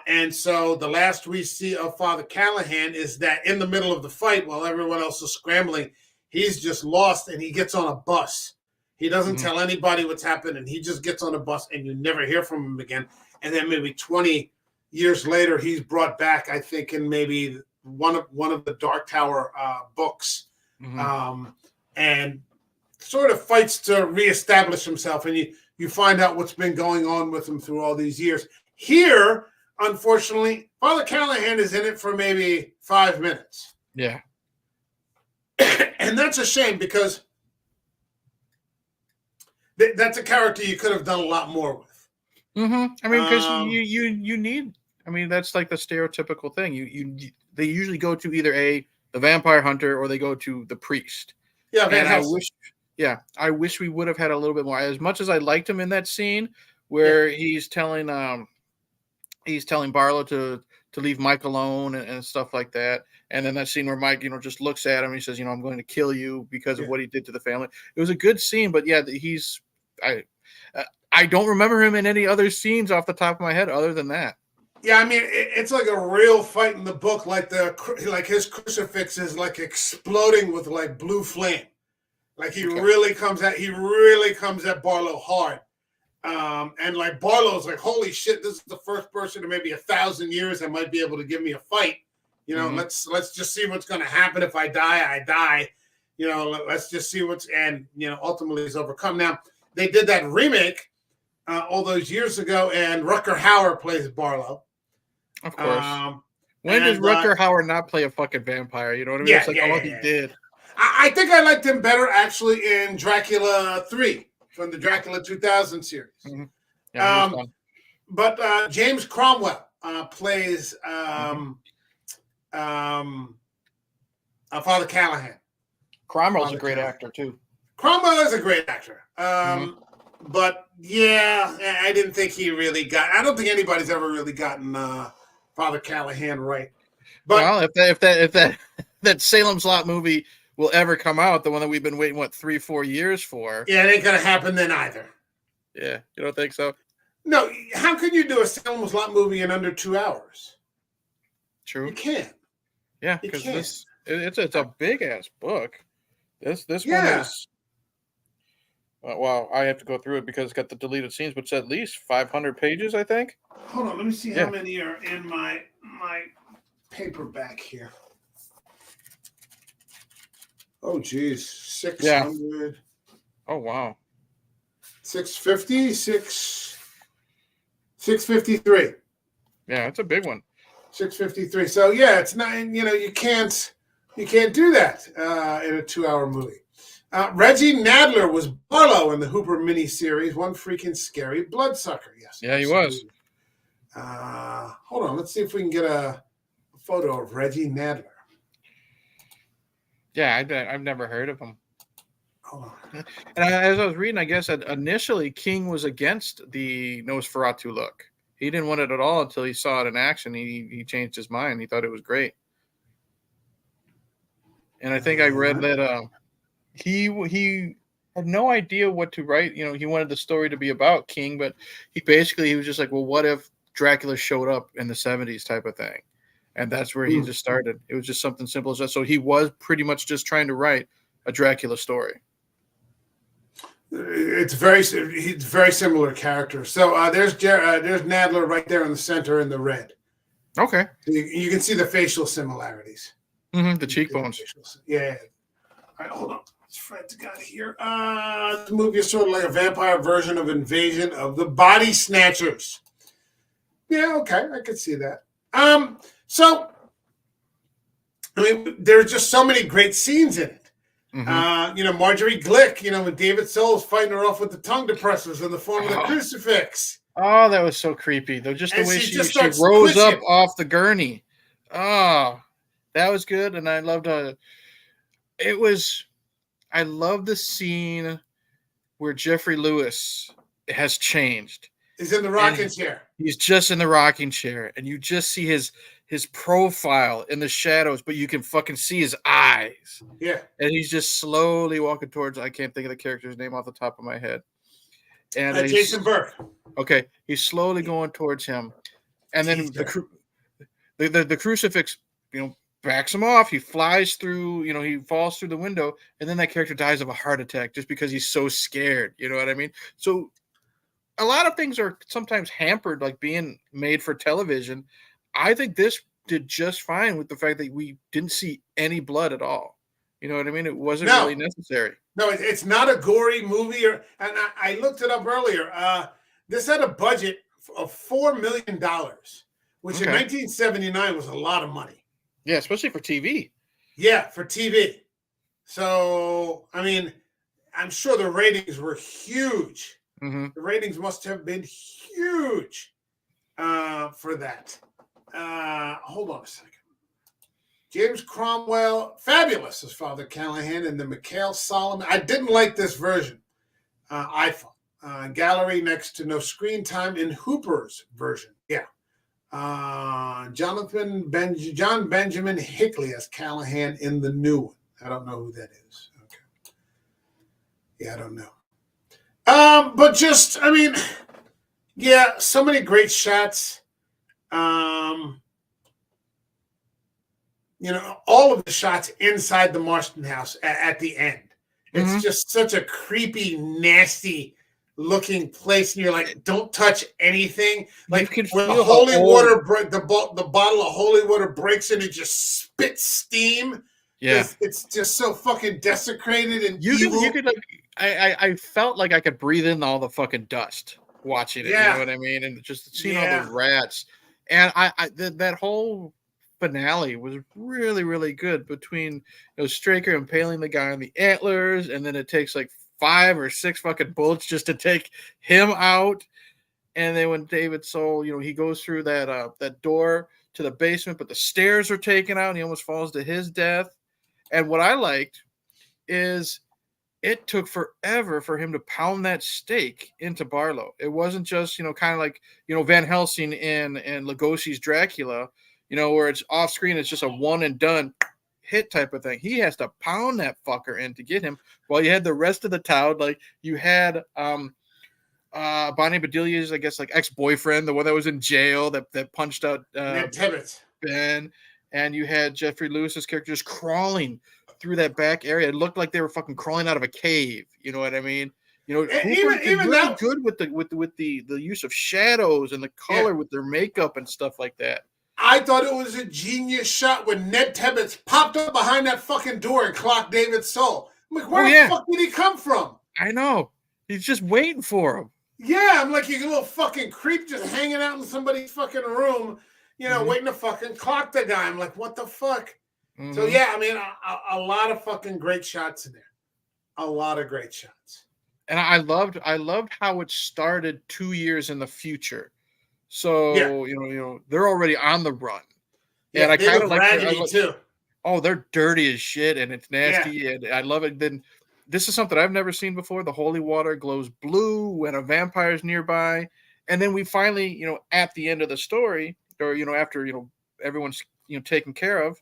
And so the last we see of Father Callahan is that in the middle of the fight, while everyone else is scrambling, he's just lost, and he gets on a bus. He doesn't tell anybody what's happened, and he just gets on a bus, and you never hear from him again. And then maybe 20 years later, he's brought back, I think, in maybe one of the Dark Tower books, and sort of fights to reestablish himself, and you find out what's been going on with him through all these years. Here, unfortunately, Father Callahan is in it for maybe 5 minutes. Yeah. And that's a shame, because that's a character you could have done a lot more with. I mean, because you need. I mean, that's like the stereotypical thing. They usually go to either the vampire hunter, or they go to the priest. Yeah, and I wish we would have had a little bit more. As much as I liked him in that scene where he's telling Barlow to leave Mike alone and stuff like that. And then that scene where Mike, just looks at him. And he says, I'm going to kill you because of what he did to the family. It was a good scene, but yeah, I don't remember him in any other scenes off the top of my head other than that. Yeah, I mean, it's like a real fight in the book. Like his crucifix is like exploding with like blue flame. Like he really comes at Barlow hard. And like Barlow's like, holy shit, this is the first person in maybe 1,000 years that might be able to give me a fight. Let's just see what's going to happen. If I die. Let's just see ultimately he's overcome. Now, they did that remake all those years ago, and Rutger Hauer plays Barlow. Of course. When does Rutger Hauer not play a fucking vampire? You know what I mean? It's like all he did. I think I liked him better actually in Dracula 3 from the Dracula 2000 series. Yeah, but James Cromwell plays Father Callahan. Cromwell's a great actor too. Cromwell is a great actor. But yeah, I didn't think he really I don't think anybody's ever really gotten Father Callahan right. But well, if that Salem's Lot movie will ever come out, the one that we've been waiting 3-4 years for. Yeah, it ain't gonna happen then either. Yeah, you don't think so? No, how can you do a Salem's Lot movie in under 2 hours? True. You can't. Yeah, because it's a big ass book. This one is. Well, I have to go through it because it's got the deleted scenes, but it's at least 500 pages, I think. Hold on, let me see how many are in my paperback here. Oh, geez, 600. Oh, wow. 650, 653. Yeah, it's a big one. 653. So yeah, it's not. You can't do that in a 2-hour movie. Reggie Nadler was Barlow in the Hooper miniseries, One Freaking Scary Bloodsucker. Yes. Yeah, he was. Hold on. Let's see if we can get a photo of Reggie Nadler. Yeah, I've never heard of him. Hold on. And as I was reading, I guess initially King was against the Nosferatu look. He didn't want it at all until he saw it in action. He changed his mind. He thought it was great. And I think I read that he had no idea what to write. He wanted the story to be about King, but he was just like, well, what if Dracula showed up in the 70s type of thing? And that's where he just started. It was just something simple as that. So he was pretty much just trying to write a Dracula story. He's very similar character. So there's Nadler right there in the center in the red. Okay. You can see the facial similarities. The cheekbones. Yeah. All right, hold on. Fred's got here. The movie is sort of like a vampire version of Invasion of the Body Snatchers. Yeah, okay, I could see that. So, I mean, there's just so many great scenes in it. Marjorie Glick, when David Soul's fighting her off with the tongue depressors in the form of the crucifix. Oh, that was so creepy. Though, just the way she rose twitching up off the gurney. Oh, that was good, and I loved I love the scene where Jeffrey Lewis has changed. He's in the rocking chair. He's just in the rocking chair, and you just see his profile in the shadows, but you can fucking see his eyes. Yeah. And he's just slowly walking towards, I can't think of the character's name off the top of my head. And Jason Burke. Okay. He's slowly going towards him. And then the crucifix, backs him off. He flies through, he falls through the window, and then that character dies of a heart attack just because he's so scared. You know what I mean? So a lot of things are sometimes hampered, like being made for television. I think this did just fine with the fact that we didn't see any blood at all. You know what I mean? It wasn't No. really necessary. No, it's not a gory movie. And I looked it up earlier. This had a budget of $4 million, which in 1979 was a lot of money. Yeah, especially for TV. Yeah, for TV. So, I mean, I'm sure the ratings were huge. Mm-hmm. The ratings must have been huge for that. Hold on a second. James Cromwell, fabulous as Father Callahan in the Mikhail Salem. I didn't like this version. I thought gallery next to no screen time in Hooper's version. Yeah. John Benjamin Hickley as Callahan in the new one. I don't know who that is. Okay. Yeah, I don't know. But just, I mean, yeah, so many great shots. You know, all of the shots inside the Marston house at the end. It's just such a creepy, nasty looking place, and you're like, don't touch anything. Like when the holy water the bottle of holy water breaks and it just spits steam. Yeah, it's just so fucking desecrated and evil. You could like, I felt like I could breathe in all the fucking dust watching it. Yeah. You know what I mean? And just seeing all those rats, and that whole finale was really, really good between Straker impaling the guy on the antlers, and then it takes like 5 or 6 fucking bullets just to take him out. And then when David Soul, he goes through that door to the basement, but the stairs are taken out and he almost falls to his death. And what I liked is it took forever for him to pound that stake into Barlow. It wasn't just, kind of like, Van Helsing in Lugosi's Dracula, where it's off screen, it's just a one and done hit type of thing. He has to pound that fucker in to get him, while you had the rest of the town, like you had Bonnie Bedelia's, I guess, like ex-boyfriend, the one that was in jail that punched out Ben, and you had Jeffrey Lewis's character just crawling through that back area. It looked like they were fucking crawling out of a cave. You know what I mean? Hooper even really good with the use of shadows and the color with their makeup and stuff like that. I thought it was a genius shot when Ned Tibbetts popped up behind that fucking door and clocked David's soul. I'm like, where the fuck did he come from? I know. He's just waiting for him. Yeah, I'm like, you little fucking creep just hanging out in somebody's fucking room, waiting to fucking clock the guy. I'm like, what the fuck? So, yeah, I mean, a lot of fucking great shots in there. A lot of great shots. And I loved how it started 2 years in the future. So, they're already on the run. Yeah, and I kind of like too. Oh, they're dirty as shit, and it's nasty, and I love it. Then this is something I've never seen before. The holy water glows blue when a vampire's nearby. And then we finally, at the end of the story, or, after, everyone's, taken care of,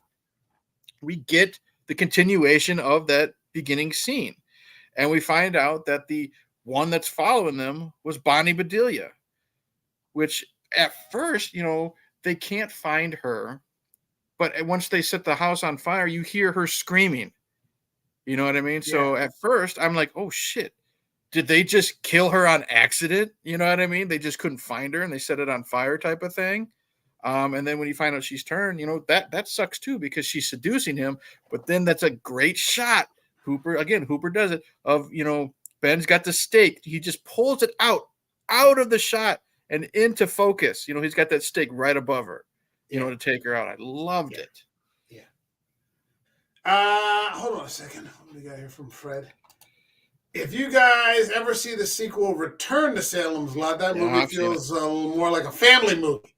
we get the continuation of that beginning scene. And we find out that the one that's following them was Bonnie Bedelia, which at first, they can't find her. But once they set the house on fire, you hear her screaming. You know what I mean? Yeah. So at first, I'm like, oh, shit. Did they just kill her on accident? You know what I mean? They just couldn't find her and they set it on fire type of thing. And then when you find out she's turned, that sucks too, because she's seducing him. But then that's a great shot. Hooper does it of, Ben's got the stake. He just pulls it out of the shot and into focus. He's got that stake right above her, to take her out. I loved it. Yeah. Hold on a second. What do we got here from Fred? If you guys ever see the sequel Return to Salem's Lot, that movie feels a little more like a family movie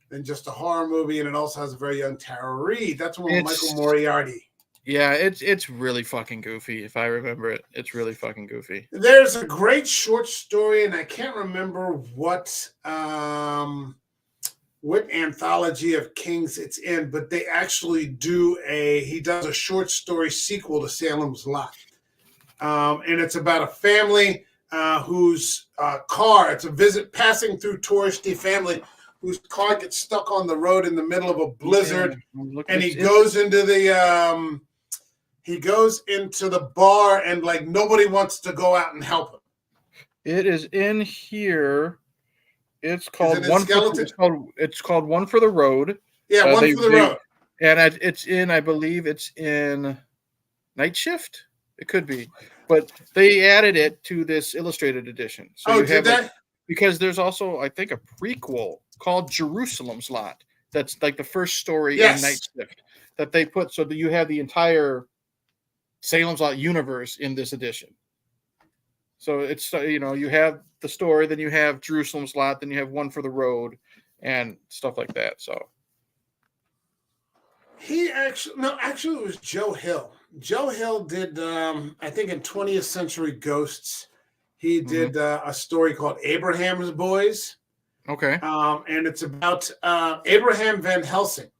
than just a horror movie, and it also has a very young Tara Reid. That's one with Michael Moriarty. Yeah, it's really fucking goofy. If I remember it, it's really fucking goofy. There's a great short story, and I can't remember what anthology of Kings it's in, but they actually he does a short story sequel to Salem's Lot. And it's about a family whose car, it's a passing through touristy family whose car gets stuck on the road in the middle of a blizzard, and he goes into the bar, and like nobody wants to go out and help him. It is in here. It's called One for the Road. Yeah, One for the Road. And it's in, I believe it's in Night Shift. It could be, but they added it to this illustrated edition. So you did have they? because there's also, I think, a prequel called Jerusalem's Lot. That's like the first story in Night Yes. Shift that they put, so that you have the entire Salem's Lot universe in this edition. So it's you have the story, then you have Jerusalem's Lot, then you have One for the Road, and stuff like that. So actually it was Joe Hill. Joe Hill did I think in 20th Century Ghosts, he did a story called Abraham's Boys. Okay. And it's about Abraham Van Helsing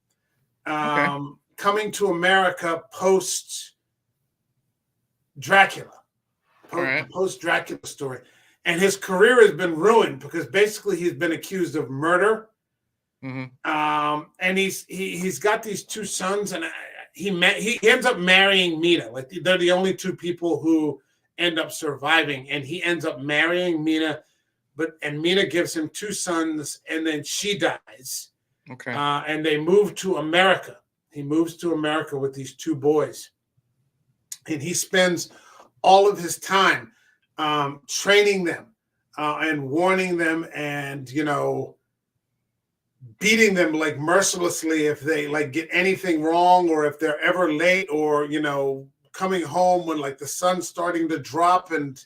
coming to America post Dracula, post Dracula story, and his career has been ruined because basically he's been accused of murder. And he's got these two sons, and he ends up marrying Mina. Like they're the only two people who end up surviving, and he ends up marrying Mina. And Mina gives him two sons, and then she dies. Okay. And they move to America. He moves to America with these two boys, and he spends all of his time training them and warning them, and beating them like mercilessly if they like get anything wrong, or if they're ever late, or coming home when like the sun's starting to drop, and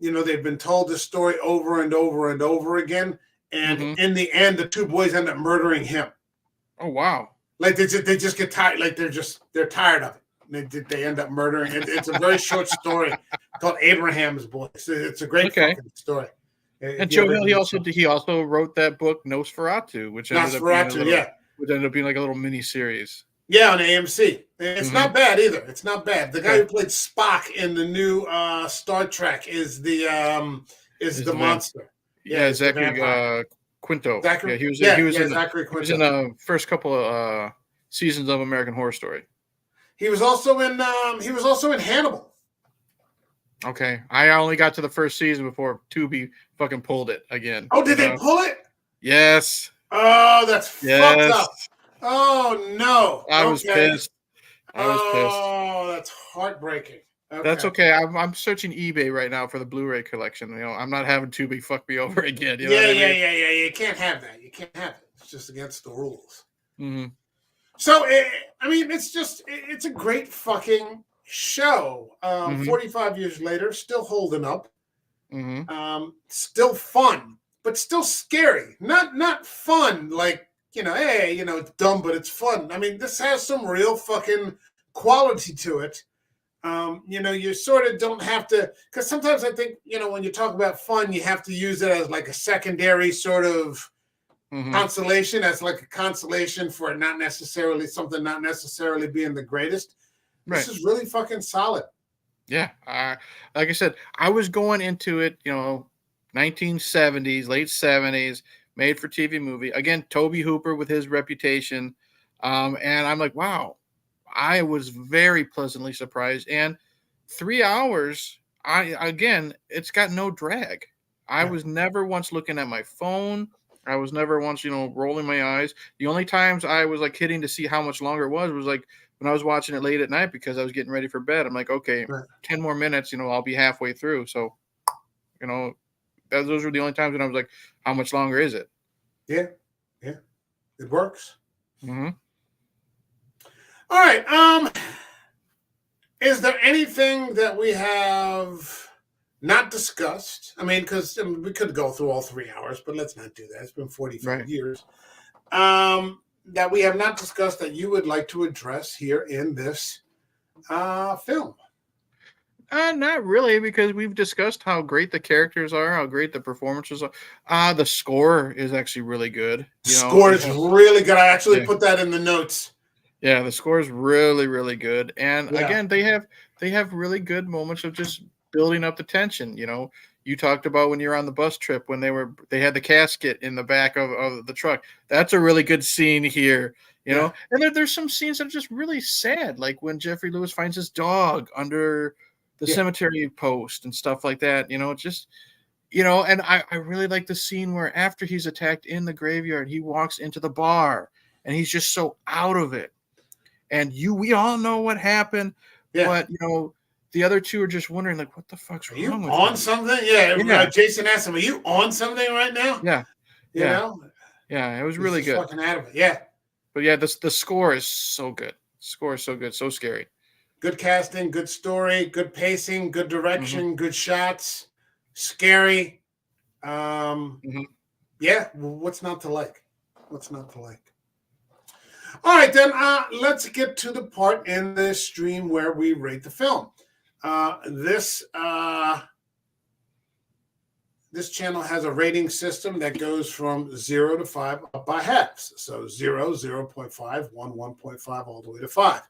they've been told this story over and over and over again, and in the end the two boys end up murdering him. Oh wow. Like they just get tired, like they're tired of it. They end up murdering it. It's a very short story called Abraham's Boys. It's a great fucking story. And Joe Hill, he also wrote that book Nosferatu, which ended up being like a little mini series. Yeah, on AMC. It's not bad either. It's not bad. The guy who played Spock in the new Star Trek is the monster. Yeah, Zachary Quinto. Zachary, he was Zachary Quinto. He was in the first couple of seasons of American Horror Story. He was also in Hannibal. Okay, I only got to the first season before Tobe fucking pulled it again. Oh, did they pull it? Yes. Oh, that's fucked up. Oh no! I was pissed. Oh, that's heartbreaking. Okay. That's okay. I'm searching eBay right now for the Blu-ray collection. I'm not having Tubi fuck me over again. You know what I mean? Yeah. You can't have that. You can't have it. It's just against the rules. So it's a great fucking show. 45 years later, still holding up. Still fun, but still scary. Not fun like. Hey, it's dumb, but it's fun. I mean, this has some real fucking quality to it. You sort of don't have to, because sometimes I think, when you talk about fun, you have to use it as like a secondary sort of consolation, as like a consolation for not necessarily being the greatest. Right. This is really fucking solid. Yeah. Like I said, I was going into it, 1970s, late 70s. Made for TV movie. Again, Tobe Hooper with his reputation. And I'm like, wow, I was very pleasantly surprised. And 3 hours, it's got no drag. I was never once looking at my phone. I was never once, rolling my eyes. The only times I was like hitting to see how much longer it was like when I was watching it late at night because I was getting ready for bed. I'm like, okay, 10 more minutes, I'll be halfway through. So, those were the only times when I was like, how much longer is it? Yeah. It works. All right. Is there anything that we have not discussed? I mean, because we could go through all 3 hours, but let's not do that. It's been 45 years. That we have not discussed that you would like to address here in this film? Not really, because we've discussed how great the characters are, how great the performances are. The score is actually really good. Score is really good. I actually put that in the notes. Yeah, the score is really, really good. And again, they have really good moments of just building up the tension. You talked about when you're on the bus trip when they had the casket in the back of the truck. That's a really good scene here. And there's some scenes that are just really sad, like when Jeffrey Lewis finds his dog under the cemetery post and stuff like that, and I really like the scene where after he's attacked in the graveyard, he walks into the bar and he's just so out of it. And we all know what happened, Yeah. But the other two are just wondering, like, what the fuck's Are you wrong with on him? something? Yeah. Yeah. Jason asked him, "Are you on something right now?" Yeah. You know, Yeah. It was he's really just good. fucking out of it. Yeah. But yeah, the score is so good. Score is so good, so scary. Good casting, good story, good pacing, good direction, Mm-hmm. good shots, scary. Mm-hmm. Yeah, what's not to like? What's not to like? All right, then let's get to the part in the stream where we rate the film. This channel has a rating system that goes from 0 to 5 up by halves. So 0, 0.5, 1, 1.5, all the way to 5.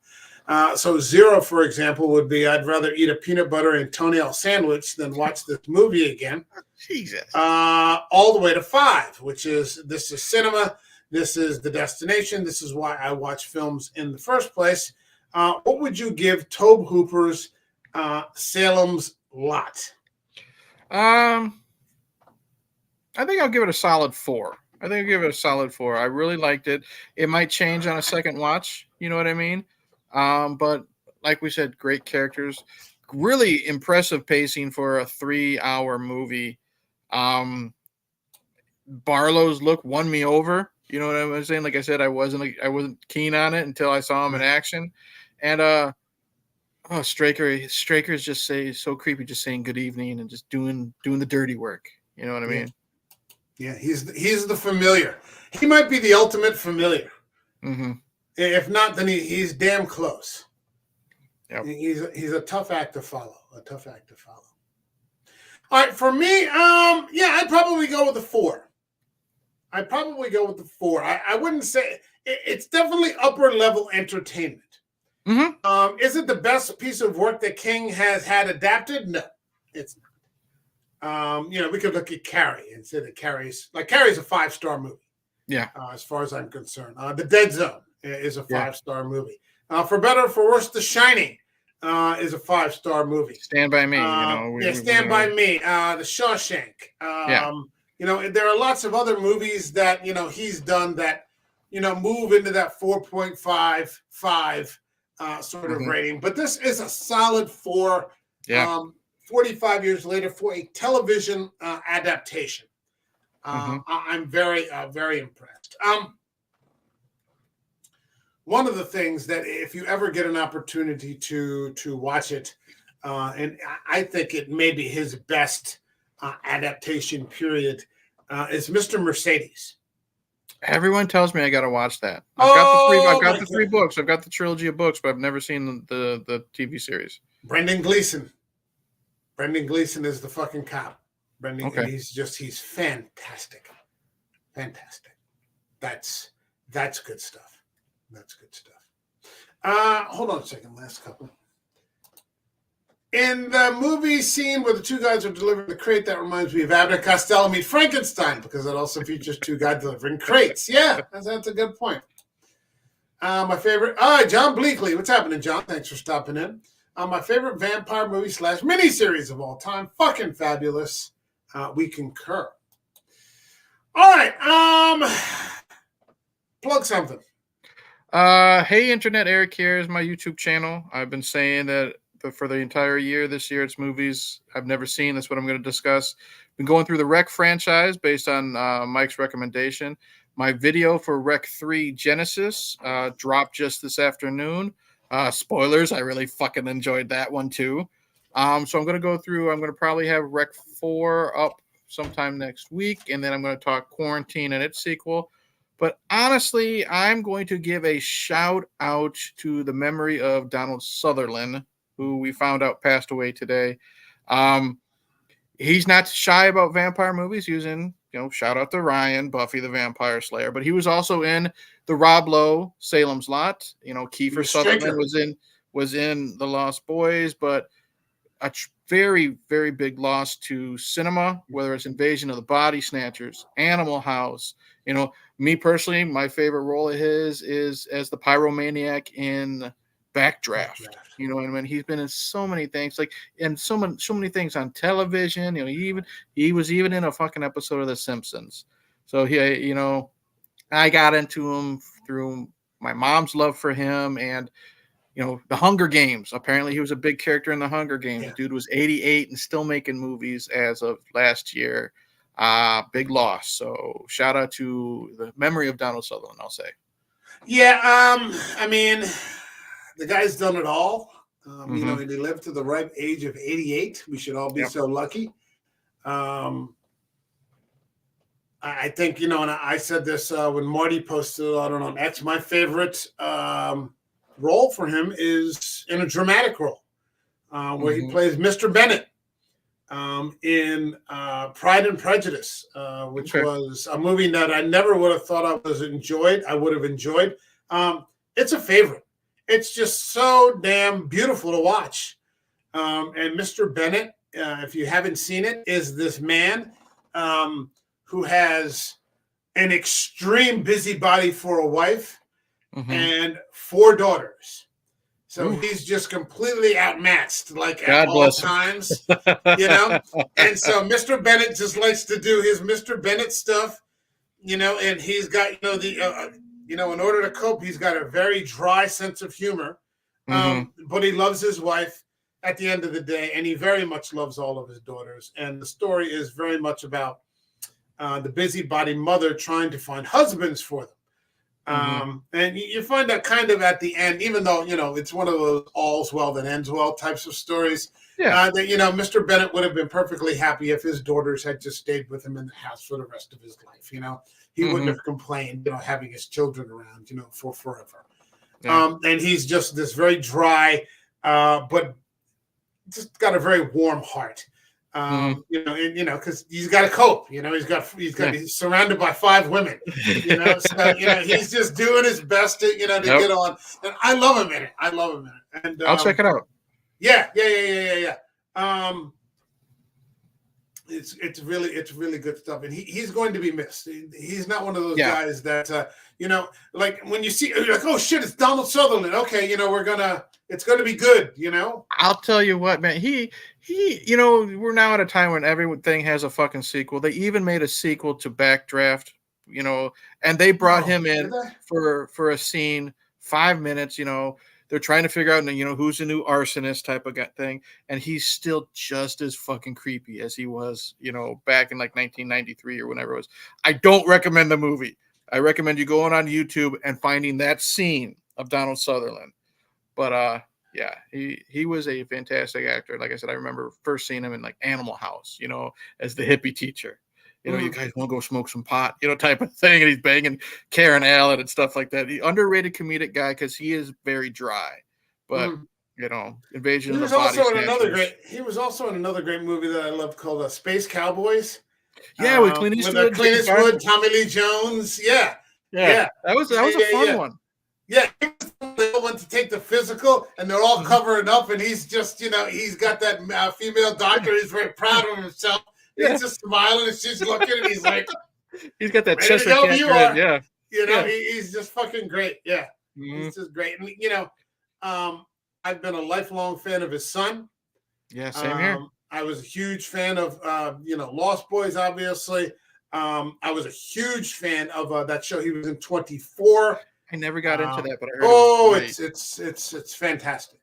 So 0, for example, would be I'd rather eat a peanut butter and toenail sandwich than watch this movie again. Jesus. All the way to 5, which is this is cinema. This is the destination. This is why I watch films in the first place. What would you give Tobe Hooper's Salem's Lot? I think I'll give it a solid 4. I really liked it. It might change on a second watch. You know what I mean? But like we said, great characters, really impressive pacing for a 3-hour movie. Barlow's look won me over. You know what I'm saying? Like I said, I wasn't keen on it until I saw him in action. And Straker's just so creepy, just saying good evening and just doing the dirty work. You know what I mean? Yeah, he's the familiar. He might be the ultimate familiar. Mm-hmm. If not, then he's damn close. Yep. He's a tough act to follow. All right, for me, I'd probably go with the 4. I wouldn't say it's definitely upper level entertainment. Mm-hmm. Is it the best piece of work that King has had adapted? No, it's not. We could look at Carrie and say that Carrie's a 5-star movie. Yeah. As far as I'm concerned, The Dead Zone is a 5-star movie. For better or for worse, The Shining is a 5-star movie. Stand by Me. Stand by Me. The Shawshank. There are lots of other movies that he's done that move into that 4.5, 5 sort of rating. But this is a solid 4. Yeah. 45 years later for a television adaptation. I'm very, very impressed. One of the things that if you ever get an opportunity to watch it, and I think it may be his best adaptation period, is Mr. Mercedes. Everyone tells me I got to watch that. I've got the 3 books. I've got the trilogy of books, but I've never seen the TV series. Brendan Gleeson is the fucking cop. And he's fantastic. That's good stuff. Hold on a second. Last couple. In the movie scene where the 2 guys are delivering the crate, that reminds me of Abbott and Costello Meet Frankenstein, because it also features 2 guys delivering crates. Yeah, that's a good point. My favorite. John Bleakley. What's happening, John? Thanks for stopping in. My favorite vampire movie / miniseries of all time. Fucking fabulous. We concur. All right. Plug something. Hey, Internet, Eric here is my YouTube channel. I've been saying that for the entire year. This year, it's movies I've never seen. That's what I'm going to discuss. Been going through the Rec franchise based on Mike's recommendation. My video for Rec 3 Genesis dropped just this afternoon. Spoilers, I really fucking enjoyed that one too. So I'm going to go through, I'm going to probably have Rec 4 up sometime next week, and then I'm going to talk Quarantine and its sequel. But honestly, I'm going to give a shout out to the memory of Donald Sutherland, who we found out passed away today. He's not shy about vampire movies. He was in, shout out to Ryan, Buffy the Vampire Slayer, but he was also in the Rob Lowe Salem's Lot. Kiefer Sutherland was in The Lost Boys, but a very, very big loss to cinema, whether it's Invasion of the Body Snatchers, Animal House. Me personally, my favorite role of his is as the pyromaniac in Backdraft. You know what I mean? He's been in so many things, and so many things on television. He was even in a fucking episode of The Simpsons. So I got into him through my mom's love for him, and the Hunger Games. Apparently, he was a big character in the Hunger Games. Yeah. Dude was 88 and still making movies as of last year. Big loss. So shout out to the memory of Donald Sutherland, I'll say. Yeah, I mean, the guy's done it all. And he lived to the ripe age of 88. We should all be so lucky. I think, and I said this when Marty posted it on X, my favorite role for him is in a dramatic role where he plays Mr. Bennett in Pride and Prejudice, which was a movie that I never would have thought I would have enjoyed. It's a favorite. It's just so damn beautiful to watch. And Mr. Bennett, if you haven't seen it, is this man who has an extreme busybody for a wife and 4 daughters. So he's just completely outmatched, like at all times, And so Mr. Bennett just likes to do his Mr. Bennett stuff, and he's got, in order to cope, he's got a very dry sense of humor, but he loves his wife at the end of the day, and he very much loves all of his daughters. And the story is very much about the busybody mother trying to find husbands for them. And you find that kind of at the end, even though, it's one of those all's well that ends well types of stories, that, Mr. Bennett would have been perfectly happy if his daughters had just stayed with him in the house for the rest of his life. He wouldn't have complained, having his children around, for forever. And he's just this very dry, but just got a very warm heart. Because he's got to cope. He's surrounded by 5 women. So he's just doing his best to to get on. And I love him in it. And I'll check it out. Yeah. It's really good stuff, and he's going to be missed. He's not one of those guys that like when you see, you're like, oh shit, it's Donald Sutherland. Okay, it's gonna be good. I'll tell you what, man. He we're now at a time when everything has a fucking sequel. They even made a sequel to Backdraft, and they brought him in for a scene, 5 minutes. They're trying to figure out, who's the new arsonist type of thing. And he's still just as fucking creepy as he was, back in like 1993 or whenever it was. I don't recommend the movie. I recommend you going on YouTube and finding that scene of Donald Sutherland. But he was a fantastic actor. Like I said, I remember first seeing him in like Animal House, as the hippie teacher. You guys want to go smoke some pot, type of thing. And he's banging Karen Allen and stuff like that. He underrated comedic guy because he is very dry. But, Invasion of the Body Snatchers. He was also in another great movie that I loved called Space Cowboys. Yeah, with Clint Eastwood. Clint Eastwood, Tommy Lee Jones. Yeah. That was a fun one. Yeah, they all went to take the physical, and they're all covering up, and he's just, he's got that female doctor. He's very proud of himself. He's just smiling, and she's looking, and he's like, he's got that Chester cat. Yeah. He's just fucking great. Yeah. He's just great. And, I've been a lifelong fan of his son. Yeah, same here. I was a huge fan of, Lost Boys, obviously. I was a huge fan of that show he was in, 24. I never got into that, but I heard it's fantastic.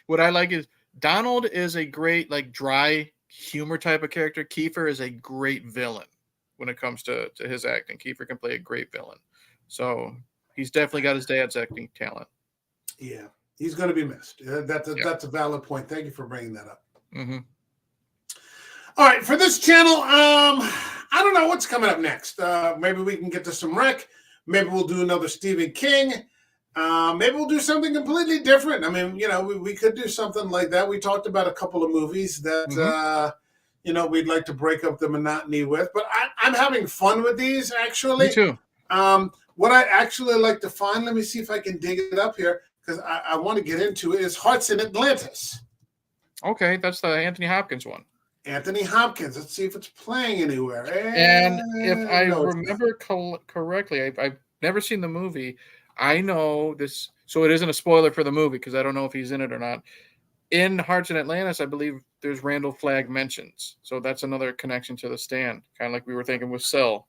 What I like is Donald is a great, like, dry humor type of character. Kiefer is a great villain when it comes to his acting. Kiefer can play a great villain. So he's definitely got his dad's acting talent. Yeah, he's going to be missed. That's a valid point. Thank you for bringing that up. All right, for this channel, I don't know what's coming up next. Maybe we can get to some rec. Maybe we'll do another Stephen King. Maybe we'll do something completely different. I mean, we could do something like that. We talked about a couple of movies that, we'd like to break up the monotony with. But I'm having fun with these, actually. Me too. What I actually like to find, let me see if I can dig it up here, because I want to get into it, is Hearts in Atlantis. Okay, that's the Anthony Hopkins one. Anthony Hopkins. Let's see if it's playing anywhere. And if I remember correctly, I've never seen the movie. I know this, so it isn't a spoiler for the movie because I don't know if he's in it or not. In Hearts in Atlantis, I believe there's Randall Flagg mentions. So that's another connection to The Stand, kind of like we were thinking with Cell.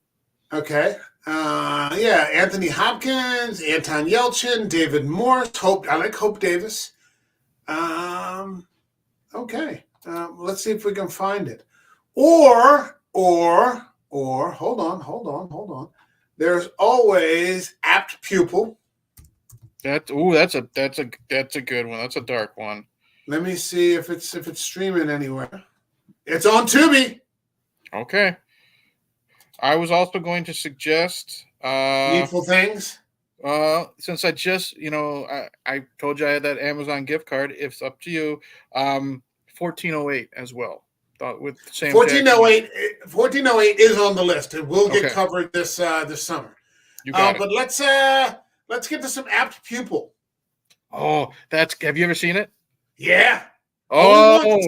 Okay. Yeah, Anthony Hopkins, Anton Yelchin, David Morse, Hope. I like Hope Davis. Okay. Let's see if we can find it. Or, hold on. There's always apt pupil. That's a good one. That's a dark one. Let me see if it's streaming anywhere. It's on Tubi. Okay. I was also going to suggest Needful Things. Since I just, I told you I had that Amazon gift card. If it's up to you, 1408 as well. With Sam 1408. 1408 is on the list. It will get covered this summer. You got it. But let's get to some apt pupil. Oh, have you ever seen it? Yeah. Oh,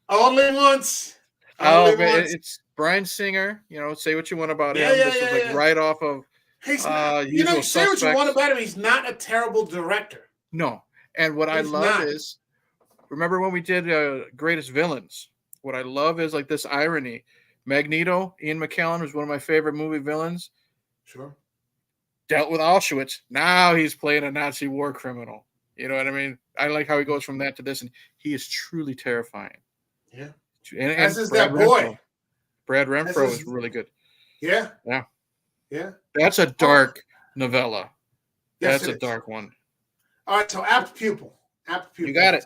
only once. It's Bryan Singer. Say what you want about him. This was like right off of. He's not, say what you want about him. He's not a terrible director. No, and what I love is, remember when we did Greatest Villains? What I love is like this irony. Magneto, Ian McKellen, was one of my favorite movie villains. Sure. Dealt with Auschwitz. Now he's playing a Nazi war criminal. You know what I mean? I like how he goes from that to this, and he is truly terrifying. Yeah. And as is that boy. Brad Renfro is really good. Yeah. Yeah. Yeah. That's a dark novella. Yes, that's a dark one. All right, so apt pupil. You got it.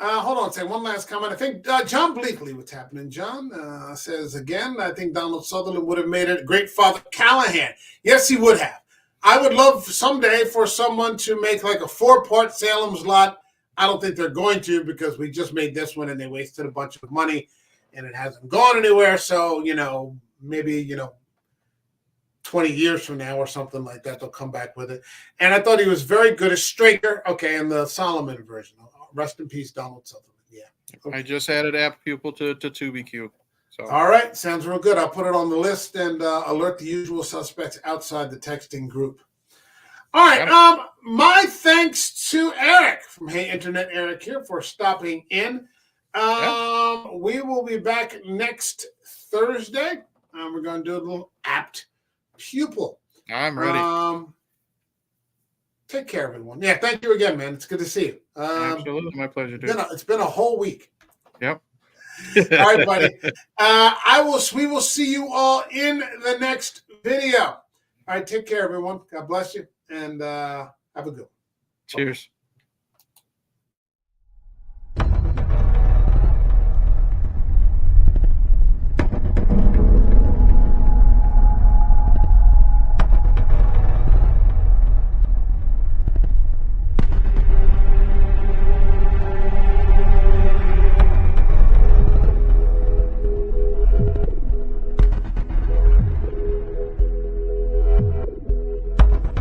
Hold on, say one last comment. I think John Bleakley, what's happening? John says again, I think Donald Sutherland would have made it a great Father Callahan. Yes, he would have. I would love someday for someone to make like a 4-part Salem's Lot. I don't think they're going to, because we just made this one and they wasted a bunch of money and it hasn't gone anywhere. So, maybe, 20 years from now or something like that, they'll come back with it. And I thought he was very good as Straker. Okay, in the Solomon version. Rest in peace, Donald Sutherland. Yeah. Okay. I just added apt pupil to TubiQ. So. All right, sounds real good. I'll put it on the list and alert the usual suspects outside the texting group. All right, my thanks to Eric from Hey Internet Eric here for stopping in. We will be back next Thursday. We're going to do a little apt pupil. I'm ready. Take care, everyone. Yeah, thank you again, man. It's good to see you. Absolutely, my pleasure, dude. It's been a whole week. Yep. All right, buddy. We will see you all in the next video. All right, take care, everyone. God bless you, and have a good one. Cheers.